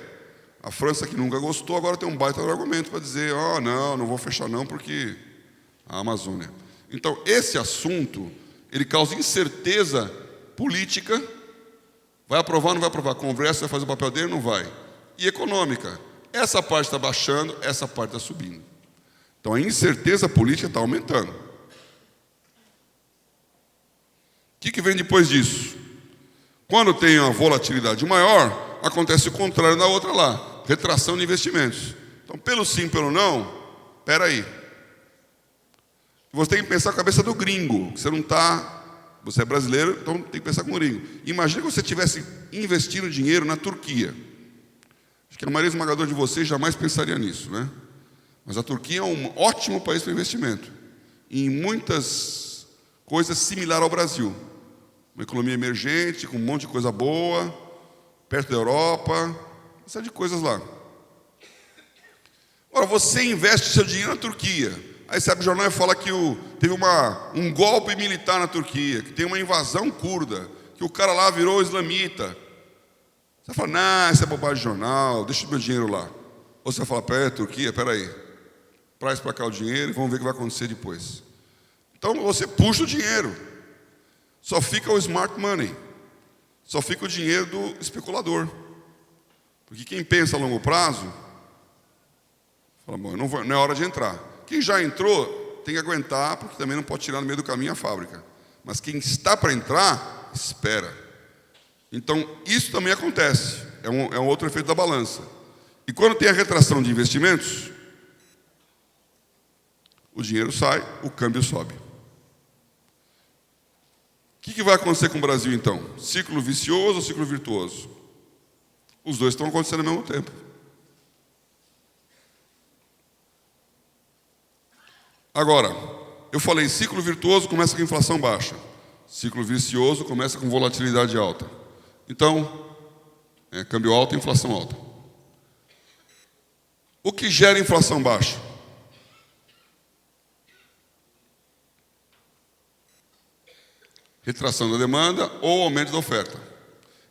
A França, que nunca gostou, agora tem um baita argumento para dizer: não vou fechar não, porque a Amazônia. Então, esse assunto, ele causa incerteza política. Vai aprovar, não vai aprovar? O Congresso vai fazer o papel dele? Não vai. E econômica. Essa parte está baixando, essa parte está subindo. Então, a incerteza política está aumentando. O que vem depois disso? Quando tem uma volatilidade maior, acontece o contrário da outra lá, retração de investimentos. Então, pelo sim, pelo não, espera aí. Você tem que pensar com a cabeça do gringo, que você é brasileiro, então tem que pensar com o gringo. Imagina que você estivesse investindo dinheiro na Turquia. Acho que a maioria esmagadora de vocês jamais pensaria nisso, né? Mas a Turquia é um ótimo país para investimento. Em muitas coisas similar ao Brasil. Uma economia emergente, com um monte de coisa boa, perto da Europa, uma série de coisas lá. Ora, você investe seu dinheiro na Turquia. Aí sabe, o jornal fala que teve um golpe militar na Turquia, que tem uma invasão curda, que o cara lá virou islamita. Você fala: não, isso é bobagem de jornal, deixa o meu dinheiro lá. Ou você fala: Turquia, peraí, traz para cá o dinheiro e vamos ver o que vai acontecer depois. Então você puxa o dinheiro. Só fica o smart money. Só fica o dinheiro do especulador. Porque quem pensa a longo prazo, fala: bom, não é hora de entrar. Quem já entrou tem que aguentar, porque também não pode tirar no meio do caminho a fábrica. Mas quem está para entrar, espera. Então, isso também acontece. É um outro efeito da balança. E quando tem a retração de investimentos, o dinheiro sai, o câmbio sobe. O que vai acontecer com o Brasil, então? Ciclo vicioso ou ciclo virtuoso? Os dois estão acontecendo ao mesmo tempo. Agora, eu falei, ciclo virtuoso começa com inflação baixa. Ciclo vicioso começa com volatilidade alta. Então, câmbio alto e inflação alta. O que gera inflação baixa? Retração da demanda ou aumento da oferta.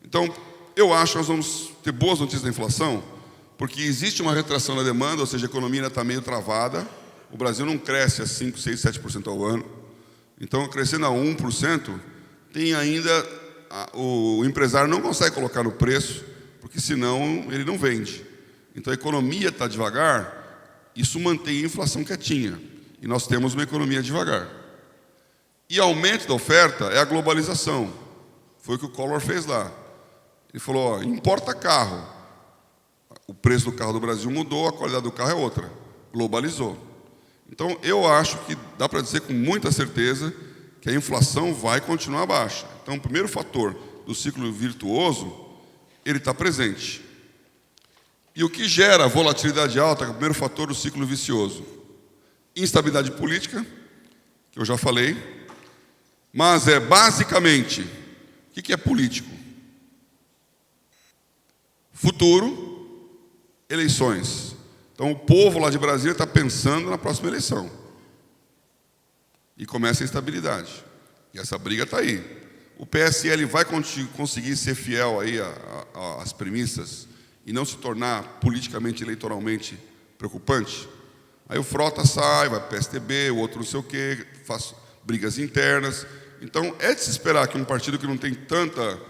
Então, eu acho que nós vamos ter boas notícias da inflação, porque existe uma retração da demanda, ou seja, a economia ainda está meio travada. O Brasil não cresce a 5, 6, 7% ao ano. Então, crescendo a 1%, tem ainda... O empresário não consegue colocar no preço, porque senão ele não vende. Então, a economia está devagar, isso mantém a inflação quietinha. E nós temos uma economia devagar. E aumento da oferta é a globalização. Foi o que o Collor fez lá. Ele falou: importa carro. O preço do carro do Brasil mudou, a qualidade do carro é outra. Globalizou. Então, eu acho que dá para dizer com muita certeza que a inflação vai continuar baixa. Então, o primeiro fator do ciclo virtuoso, ele está presente. E o que gera volatilidade alta, que é o primeiro fator do ciclo vicioso? Instabilidade política, que eu já falei, mas é basicamente, o que é político? Futuro, eleições. Então, o povo lá de Brasília está pensando na próxima eleição. E começa a instabilidade. E essa briga está aí. O PSL vai conseguir ser fiel aí às premissas e não se tornar politicamente, eleitoralmente preocupante? Aí o Frota sai, vai para o PSDB, o outro não sei o quê, faz brigas internas. Então, é de se esperar que um partido que não tem tanta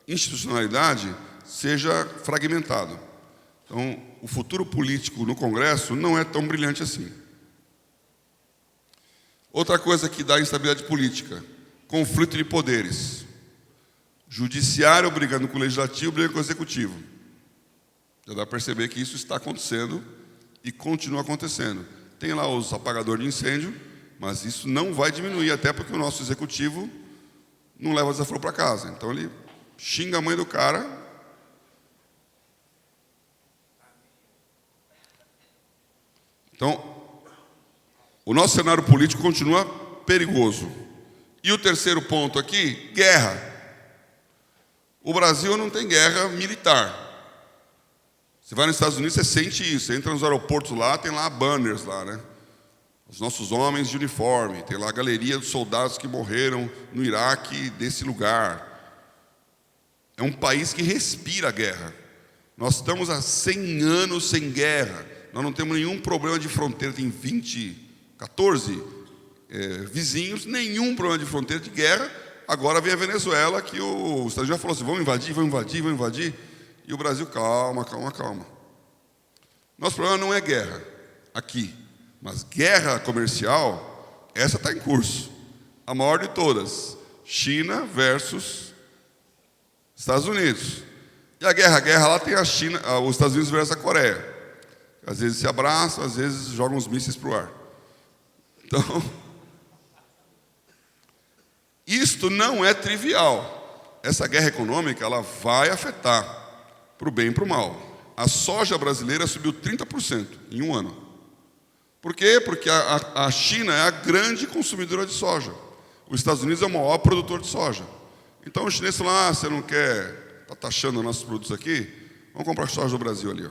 institucionalidade seja fragmentado. Então, o futuro político no Congresso não é tão brilhante assim. Outra coisa que dá instabilidade política: conflito de poderes. Judiciário brigando com o legislativo, brigando com o executivo. Já dá para perceber que isso está acontecendo e continua acontecendo. Tem lá os apagadores de incêndio, mas isso não vai diminuir, até porque o nosso executivo não leva desaforo para casa. Então ele xinga a mãe do cara. Então, o nosso cenário político continua perigoso. E o terceiro ponto aqui, guerra. O Brasil não tem guerra militar. Você vai nos Estados Unidos, você sente isso. Você entra nos aeroportos lá, tem lá banners lá, né? Os nossos homens de uniforme. Tem lá a galeria dos soldados que morreram no Iraque desse lugar. É um país que respira a guerra. Nós estamos há 100 anos sem guerra. Nós não temos nenhum problema de fronteira. Tem 14 vizinhos, nenhum problema de fronteira de guerra. Agora vem a Venezuela, que os Estados Unidos já falou assim, vamos invadir. E o Brasil, calma. Nosso problema não é guerra aqui, mas guerra comercial, essa está em curso. A maior de todas, China versus Estados Unidos. E a guerra lá tem a China, os Estados Unidos versus a Coreia. Às vezes se abraçam, às vezes jogam os mísseis para o ar. Então, isto não é trivial. Essa guerra econômica, ela vai afetar para o bem e para o mal. A soja brasileira subiu 30% em um ano. Por quê? Porque a China é a grande consumidora de soja. Os Estados Unidos é o maior produtor de soja. Então, o chinês fala, você não quer, está taxando nossos produtos aqui? Vamos comprar soja do Brasil ali. Ó.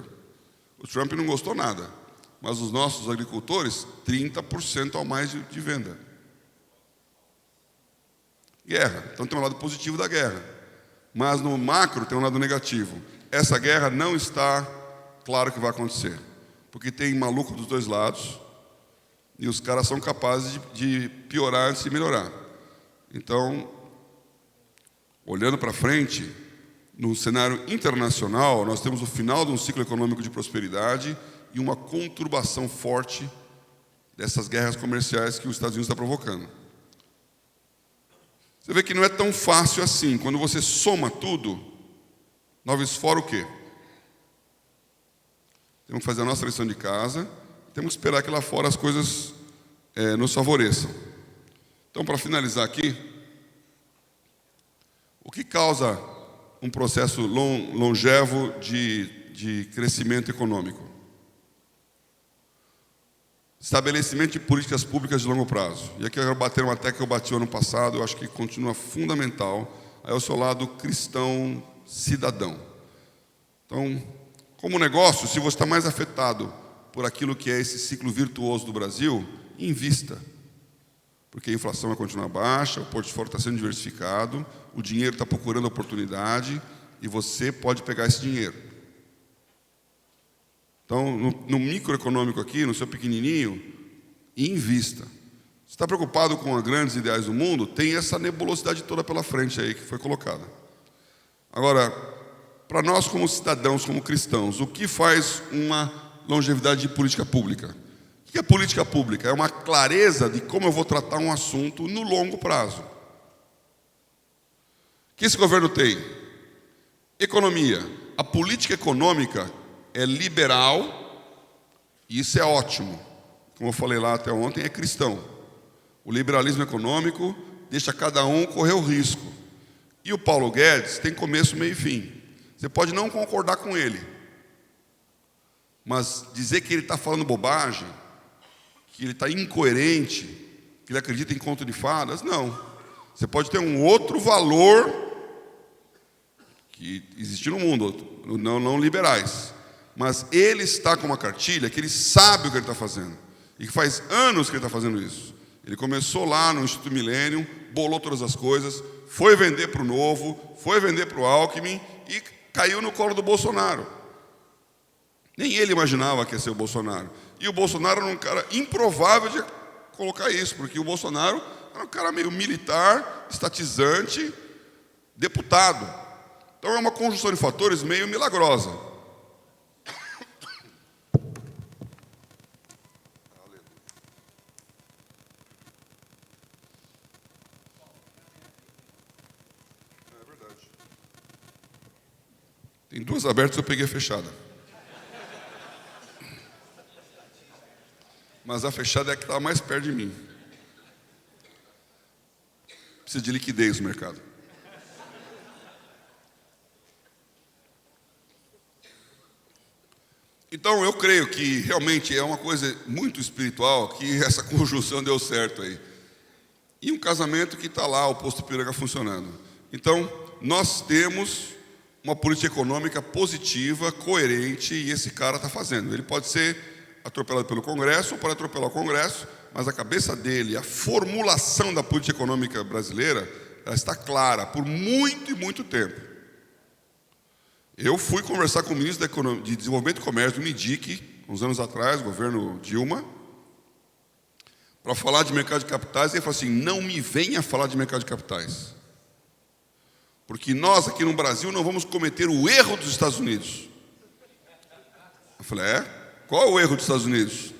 O Trump não gostou nada, mas os nossos agricultores, 30% ao mais de venda. Guerra. Então tem um lado positivo da guerra. Mas no macro tem um lado negativo. Essa guerra não está claro que vai acontecer. Porque tem maluco dos dois lados. E os caras são capazes de piorar antes de melhorar. Então, olhando para frente, no cenário internacional, nós temos o final de um ciclo econômico de prosperidade e uma conturbação forte dessas guerras comerciais que os Estados Unidos está provocando. Você vê que não é tão fácil assim. Quando você soma tudo, 9 fora o quê? Temos que fazer a nossa lição de casa, temos que esperar que lá fora as coisas nos favoreçam. Então, para finalizar aqui, o que causa um processo longevo de crescimento econômico? Estabelecimento de políticas públicas de longo prazo. E aqui eu quero bater uma tecla que eu bati o ano passado, eu acho que continua fundamental. É o seu lado cristão cidadão. Então, como negócio, se você está mais afetado por aquilo que é esse ciclo virtuoso do Brasil, invista. Porque a inflação vai continuar baixa, o portfólio está sendo diversificado, o dinheiro está procurando oportunidade e você pode pegar esse dinheiro. Então, no microeconômico aqui, no seu pequenininho, invista. Você está preocupado com os grandes ideais do mundo? Tem essa nebulosidade toda pela frente aí que foi colocada. Agora, para nós como cidadãos, como cristãos, o que faz uma longevidade de política pública? O que é política pública? É uma clareza de como eu vou tratar um assunto no longo prazo. O que esse governo tem? Economia. A política econômica é liberal, e isso é ótimo. Como eu falei lá até ontem, é cristão. O liberalismo econômico deixa cada um correr o risco. E o Paulo Guedes tem começo, meio e fim. Você pode não concordar com ele, mas dizer que ele está falando bobagem, que ele está incoerente, que ele acredita em conto de fadas, não. Você pode ter um outro valor que existe no mundo, não liberais. Mas ele está com uma cartilha que ele sabe o que ele está fazendo. E que faz anos que ele está fazendo isso. Ele começou lá no Instituto Millennium, bolou todas as coisas, foi vender para o Novo, foi vender para o Alckmin e caiu no colo do Bolsonaro. Nem ele imaginava que ia ser o Bolsonaro. E o Bolsonaro era um cara improvável de colocar isso, porque o Bolsonaro era um cara meio militar, estatizante, deputado. Então é uma conjunção de fatores meio milagrosa. Tem duas abertas, eu peguei a fechada. Mas a fechada é a que estava mais perto de mim. Precisa de liquidez no mercado. Então, eu creio que realmente é uma coisa muito espiritual que essa conjunção deu certo aí. E um casamento que está lá, o posto Ipiranga funcionando. Então, nós temos uma política econômica positiva, coerente, e esse cara está fazendo. Ele pode ser atropelado pelo Congresso ou pode atropelar o Congresso, mas a cabeça dele, a formulação da política econômica brasileira, ela está clara por muito e muito tempo. Eu fui conversar com o ministro de Desenvolvimento e Comércio do MIDIC, uns anos atrás, governo Dilma, para falar de mercado de capitais, e ele falou assim: não me venha falar de mercado de capitais, porque nós aqui no Brasil não vamos cometer o erro dos Estados Unidos. Eu falei: qual é o erro dos Estados Unidos?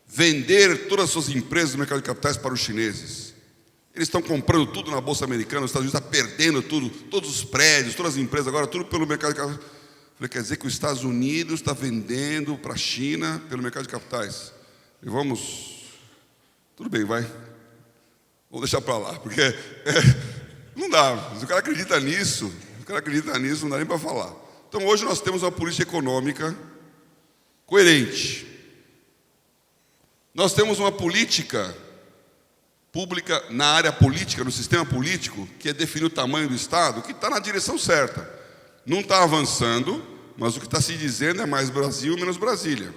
Vender todas as suas empresas do mercado de capitais para os chineses. Eles estão comprando tudo na Bolsa Americana, os Estados Unidos está perdendo tudo, todos os prédios, todas as empresas agora, tudo pelo mercado de capitais. Eu falei: quer dizer que os Estados Unidos está vendendo para a China pelo mercado de capitais. E tudo bem, vai. Vou deixar para lá, porque não dá. Se o cara acredita nisso, não dá nem para falar. Então hoje nós temos uma política econômica coerente. Nós temos uma política pública na área política, no sistema político, que é definir o tamanho do Estado, que está na direção certa. Não está avançando, mas o que está se dizendo é mais Brasil, menos Brasília.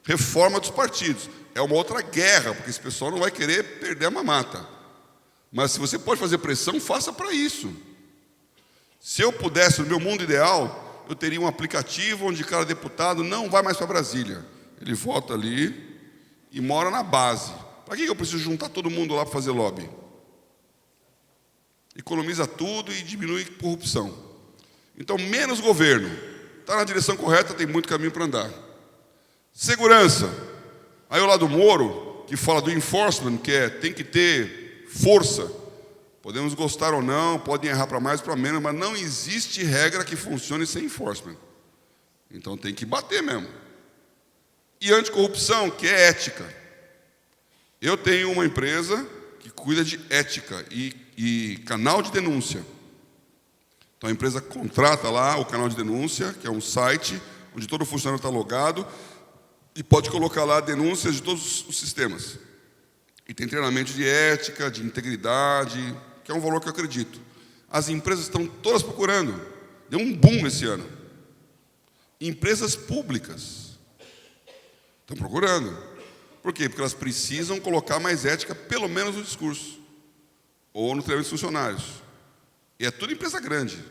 Reforma dos partidos. É uma outra guerra, porque esse pessoal não vai querer perder a mamata. Mas se você pode fazer pressão, faça para isso. Se eu pudesse, no meu mundo ideal, eu teria um aplicativo onde cada deputado não vai mais para Brasília. Ele vota ali e mora na base. Para que eu preciso juntar todo mundo lá para fazer lobby? Economiza tudo e diminui corrupção. Então, menos governo. Está na direção correta, tem muito caminho para andar. Segurança. Aí o lado do Moro, que fala do enforcement, que tem que ter força. Podemos gostar ou não, podem errar para mais ou para menos, mas não existe regra que funcione sem enforcement. Então tem que bater mesmo. E anticorrupção, que é ética. Eu tenho uma empresa que cuida de ética e canal de denúncia. Então a empresa contrata lá o canal de denúncia, que é um site onde todo funcionário está logado e pode colocar lá denúncias de todos os sistemas. E tem treinamento de ética, de integridade, que é um valor que eu acredito. As empresas estão todas procurando. Deu um boom esse ano. Empresas públicas estão procurando. Por quê? Porque elas precisam colocar mais ética, pelo menos no discurso. Ou no treinamento dos funcionários. E é tudo empresa grande.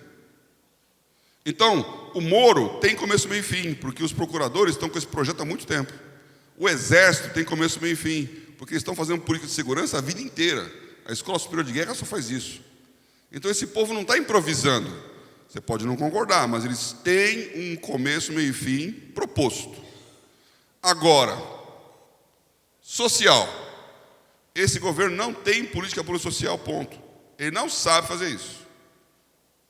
Então, o Moro tem começo, meio e fim, porque os procuradores estão com esse projeto há muito tempo. O Exército tem começo, meio e fim, porque eles estão fazendo política de segurança a vida inteira. A Escola Superior de Guerra só faz isso. Então esse povo não está improvisando. Você pode não concordar, mas eles têm um começo, meio e fim proposto. Agora, social. Esse governo não tem política pública social, ponto. Ele não sabe fazer isso.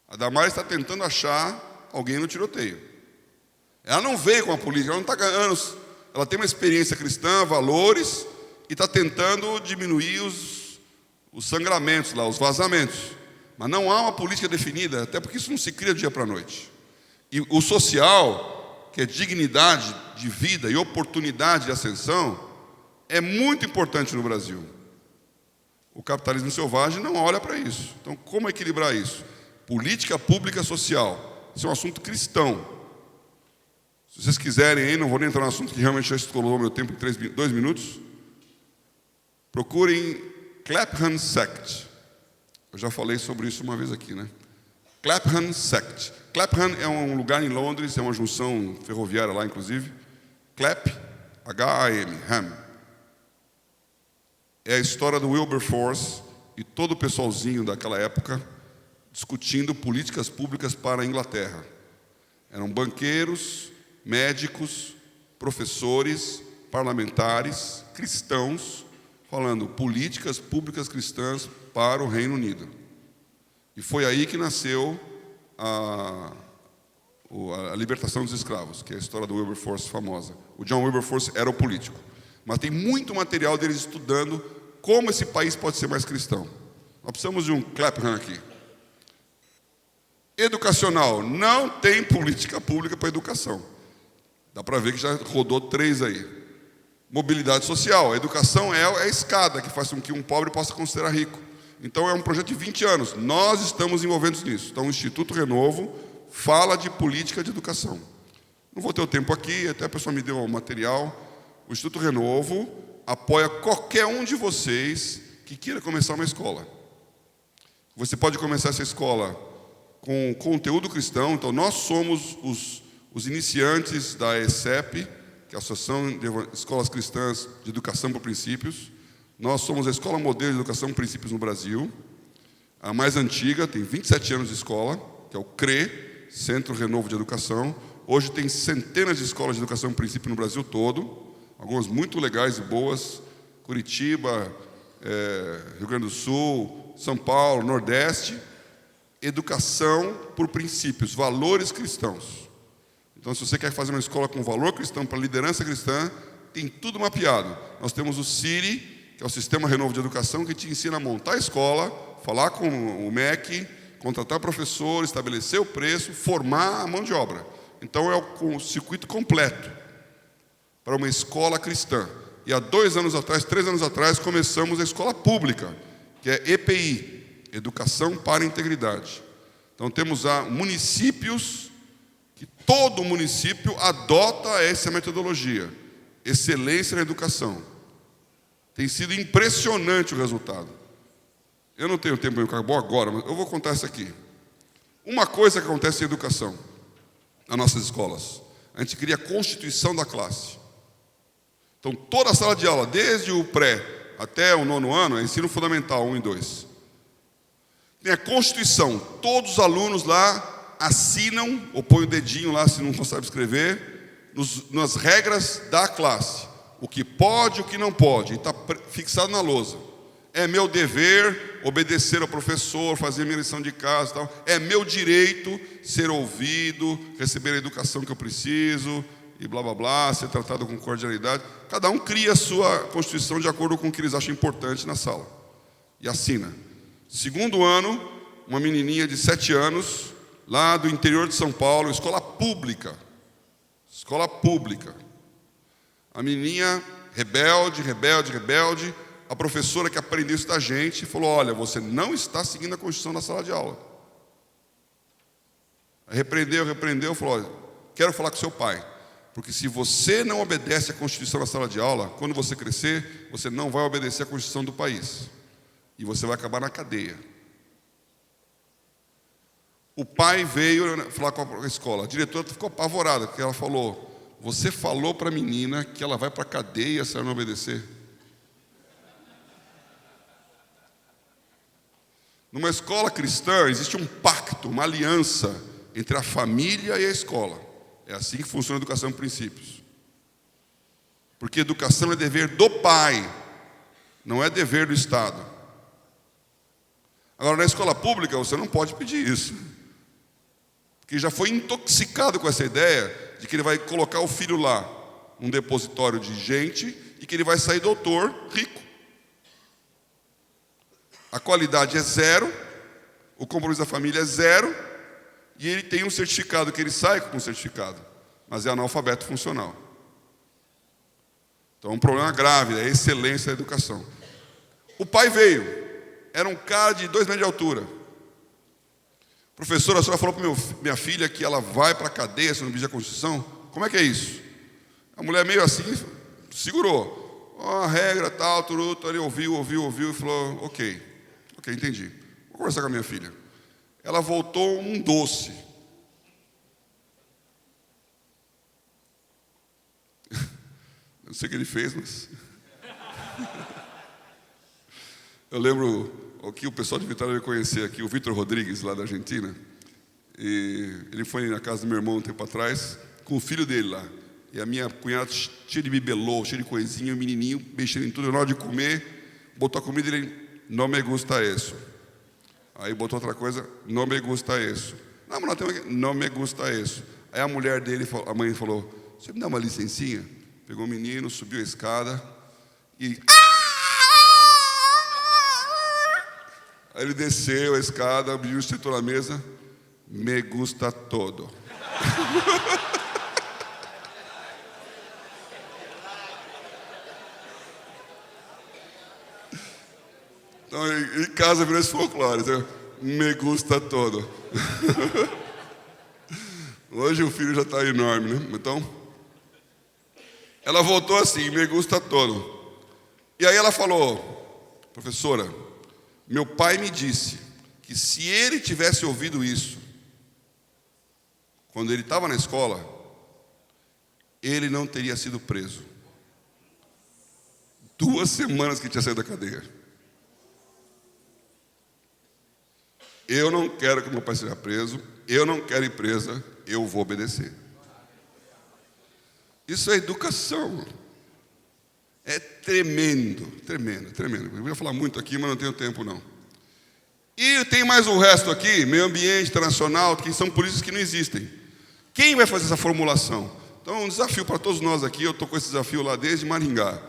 A Damares está tentando achar alguém no tiroteio. Ela não veio com a política, ela não está ganhando anos. Ela tem uma experiência cristã, valores, e está tentando diminuir os sangramentos lá, os vazamentos. Mas não há uma política definida, até porque isso não se cria do dia para a noite. E o social, que é dignidade de vida e oportunidade de ascensão, é muito importante no Brasil. O capitalismo selvagem não olha para isso. Então, como equilibrar isso? Política pública social. Isso é um assunto cristão. Se vocês quiserem, aí, não vou nem entrar no assunto que realmente já estourou meu tempo em 2 minutos. Procurem Clapham Sect. Eu já falei sobre isso uma vez aqui, né? Clapham Sect. Clapham é um lugar em Londres, é uma junção ferroviária lá, inclusive. Clap, H-A-M, Ham. É a história do Wilberforce e todo o pessoalzinho daquela época discutindo políticas públicas para a Inglaterra. Eram banqueiros, médicos, professores, parlamentares, cristãos, falando políticas públicas cristãs para o Reino Unido. E foi aí que nasceu a libertação dos escravos, que é a história do Wilberforce famosa. O John Wilberforce era o político. Mas tem muito material deles estudando como esse país pode ser mais cristão. Nós precisamos de um Clapham aqui. Educacional. Não tem política pública para educação. Dá para ver que já rodou 3 aí. Mobilidade social. A educação é a escada que faz com que um pobre possa considerar rico. Então é um projeto de 20 anos. Nós estamos envolvidos nisso. Então o Instituto Renovo fala de política de educação. Não vou ter o tempo aqui, até a pessoa me deu o material. O Instituto Renovo apoia qualquer um de vocês que queira começar uma escola. Você pode começar essa escola com conteúdo cristão. Então, nós somos os iniciantes da ESEP, que é a Associação de Escolas Cristãs de Educação por Princípios. Nós somos a Escola Modelo de Educação por Princípios no Brasil. A mais antiga, tem 27 anos de escola, que é o CRE, Centro Renovo de Educação. Hoje tem centenas de escolas de educação por princípio no Brasil todo, algumas muito legais e boas, Curitiba, Rio Grande do Sul, São Paulo, Nordeste. Educação por princípios, valores cristãos. Então, se você quer fazer uma escola com valor cristão para liderança cristã, tem tudo mapeado. Nós temos o CIRI, que é o Sistema Renovo de Educação, que te ensina a montar a escola, falar com o MEC, contratar professor, estabelecer o preço, formar a mão de obra. Então, é o circuito completo para uma escola cristã. E há 2 anos atrás, 3 anos atrás, começamos a escola pública, que é EPI, Educação para a Integridade. Então, temos municípios, que todo município adota essa metodologia. Excelência na educação. Tem sido impressionante o resultado. Eu não tenho tempo para acabar agora, mas eu vou contar isso aqui. Uma coisa que acontece em educação, nas nossas escolas, a gente cria a constituição da classe. Então, toda a sala de aula, desde o pré até o 9º ano, é ensino fundamental 1 e 2. Tem a constituição, todos os alunos lá assinam, ou põem o dedinho lá se não sabe escrever, nas regras da classe. O que pode e o que não pode, e está fixado na lousa. É meu dever obedecer ao professor, fazer minha lição de casa e tal. É meu direito ser ouvido, receber a educação que eu preciso, e blá, blá, blá, ser tratado com cordialidade. Cada um cria a sua constituição de acordo com o que eles acham importante na sala. E assina. 2º ano, uma menininha de 7 anos, lá do interior de São Paulo, escola pública. Escola pública. A menininha, rebelde, rebelde, rebelde. A professora que aprendeu isso da gente falou: olha, você não está seguindo a Constituição na sala de aula. Aí repreendeu, falou: olha, quero falar com seu pai, porque se você não obedece à Constituição na sala de aula, quando você crescer, você não vai obedecer à Constituição do país. E você vai acabar na cadeia. O pai veio falar com a escola. A diretora ficou apavorada, porque ela falou: você falou para a menina que ela vai para a cadeia se ela não obedecer? Numa escola cristã, existe um pacto, uma aliança entre a família e a escola. É assim que funciona a educação em princípios. Porque educação é dever do pai, não é dever do Estado. Agora, na escola pública, você não pode pedir isso. Porque já foi intoxicado com essa ideia de que ele vai colocar o filho lá, num depositório de gente, e que ele vai sair doutor rico. A qualidade é 0, o compromisso da família é 0, e ele tem um certificado, que ele sai com um certificado, mas é analfabeto funcional. Então é um problema grave, é a excelência da educação. O pai veio, era um cara de 2 metros de altura. Professora, a senhora falou para minha filha que ela vai para a cadeia se não pedir a Constituição? Como é que é isso? A mulher meio assim, segurou. A regra, tal, turuto, ele ouviu e falou: ok, entendi. Vou conversar com a minha filha. Ela voltou um doce. Não sei o que ele fez, mas... Eu lembro que o pessoal de Vitória veio conhecer aqui, o Vitor Rodrigues, lá da Argentina. E ele foi na casa do meu irmão um tempo atrás, com o filho dele lá. E a minha cunhada, cheia de bibelô, cheia de coisinha, o menininho, mexendo em tudo. Na hora de comer, botou a comida e ele: não me gusta isso. Aí botou outra coisa: não me gusta isso. Não, mas não me gusta isso. Aí a mulher dele, a mãe falou: você me dá uma licencinha? Pegou o menino, subiu a escada e... Aí ele desceu a escada, o menino sentou na mesa: me gusta todo. Então, em casa virou esse folclore, então, me gusta todo. Hoje o filho já está enorme, né? Então, ela voltou assim, me gusta todo. E aí ela falou, professora, meu pai me disse que se ele tivesse ouvido isso, quando ele estava na escola, ele não teria sido preso. 2 semanas que tinha saído da cadeia. Eu não quero que meu pai seja preso, eu não quero ir presa, eu vou obedecer. Isso é educação. É tremendo, tremendo, tremendo. Eu ia falar muito aqui, mas não tenho tempo não. E tem mais o resto aqui, meio ambiente, internacional, que são políticas que não existem. Quem vai fazer essa formulação? Então, um desafio para todos nós aqui, eu estou com esse desafio lá desde Maringá.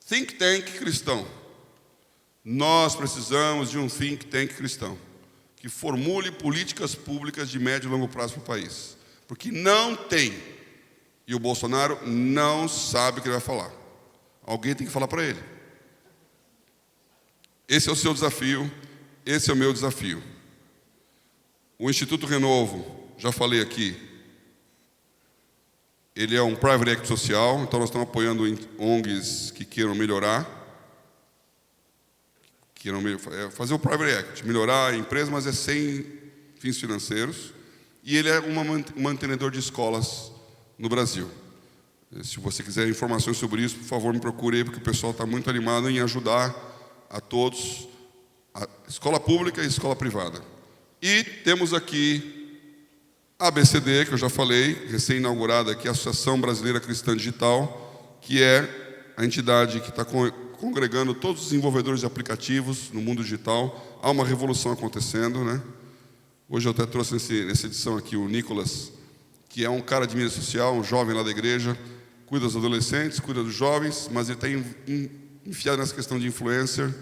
Think Tank cristão. Nós precisamos de um think tank cristão que formule políticas públicas de médio e longo prazo para o país. Porque não tem. E o Bolsonaro não sabe o que ele vai falar. Alguém tem que falar para ele. Esse é o seu desafio, esse é o meu desafio. O Instituto Renovo, já falei aqui, ele é um private equity social, então nós estamos apoiando ONGs que queiram melhorar, fazer o private equity, melhorar a empresa, mas é sem fins financeiros. E ele é um mantenedor de escolas no Brasil. Se você quiser informações sobre isso, por favor, me procure aí, porque o pessoal está muito animado em ajudar a todos, a escola pública e a escola privada. E temos aqui a ABCD, que eu já falei, recém-inaugurada aqui, a Associação Brasileira Cristã Digital, que é a entidade que está congregando todos os desenvolvedores de aplicativos no mundo digital. Há uma revolução acontecendo, né? Hoje eu até trouxe nessa edição aqui o Nicolas, que é um cara de mídia social, um jovem lá da igreja, cuida dos adolescentes, cuida dos jovens, mas ele está enfiado nessa questão de influencer,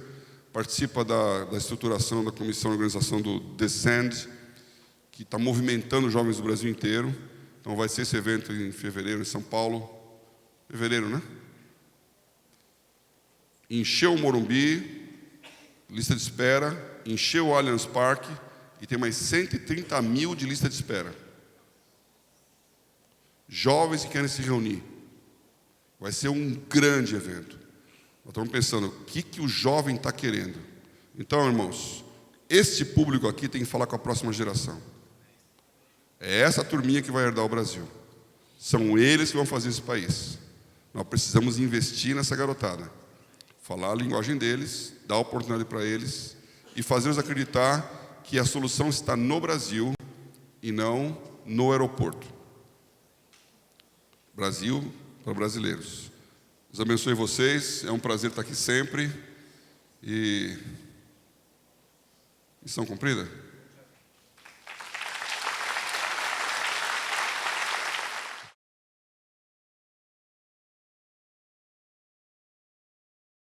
participa da estruturação da comissão de organização do Descend, que está movimentando os jovens do Brasil inteiro. Então vai ser esse evento em fevereiro em São Paulo. Fevereiro, né? Encheu o Morumbi, lista de espera, encheu o Allianz Parque e tem mais 130 mil de lista de espera. Jovens que querem se reunir. Vai ser um grande evento. Nós estamos pensando, o que o jovem está querendo? Então, irmãos, este público aqui tem que falar com a próxima geração. É essa turminha que vai herdar o Brasil. São eles que vão fazer esse país. Nós precisamos investir nessa garotada. Falar a linguagem deles, dar oportunidade para eles e fazê-los acreditar que a solução está no Brasil e não no aeroporto. Brasil para brasileiros. Deus abençoe vocês, é um prazer estar aqui sempre. E missão cumprida?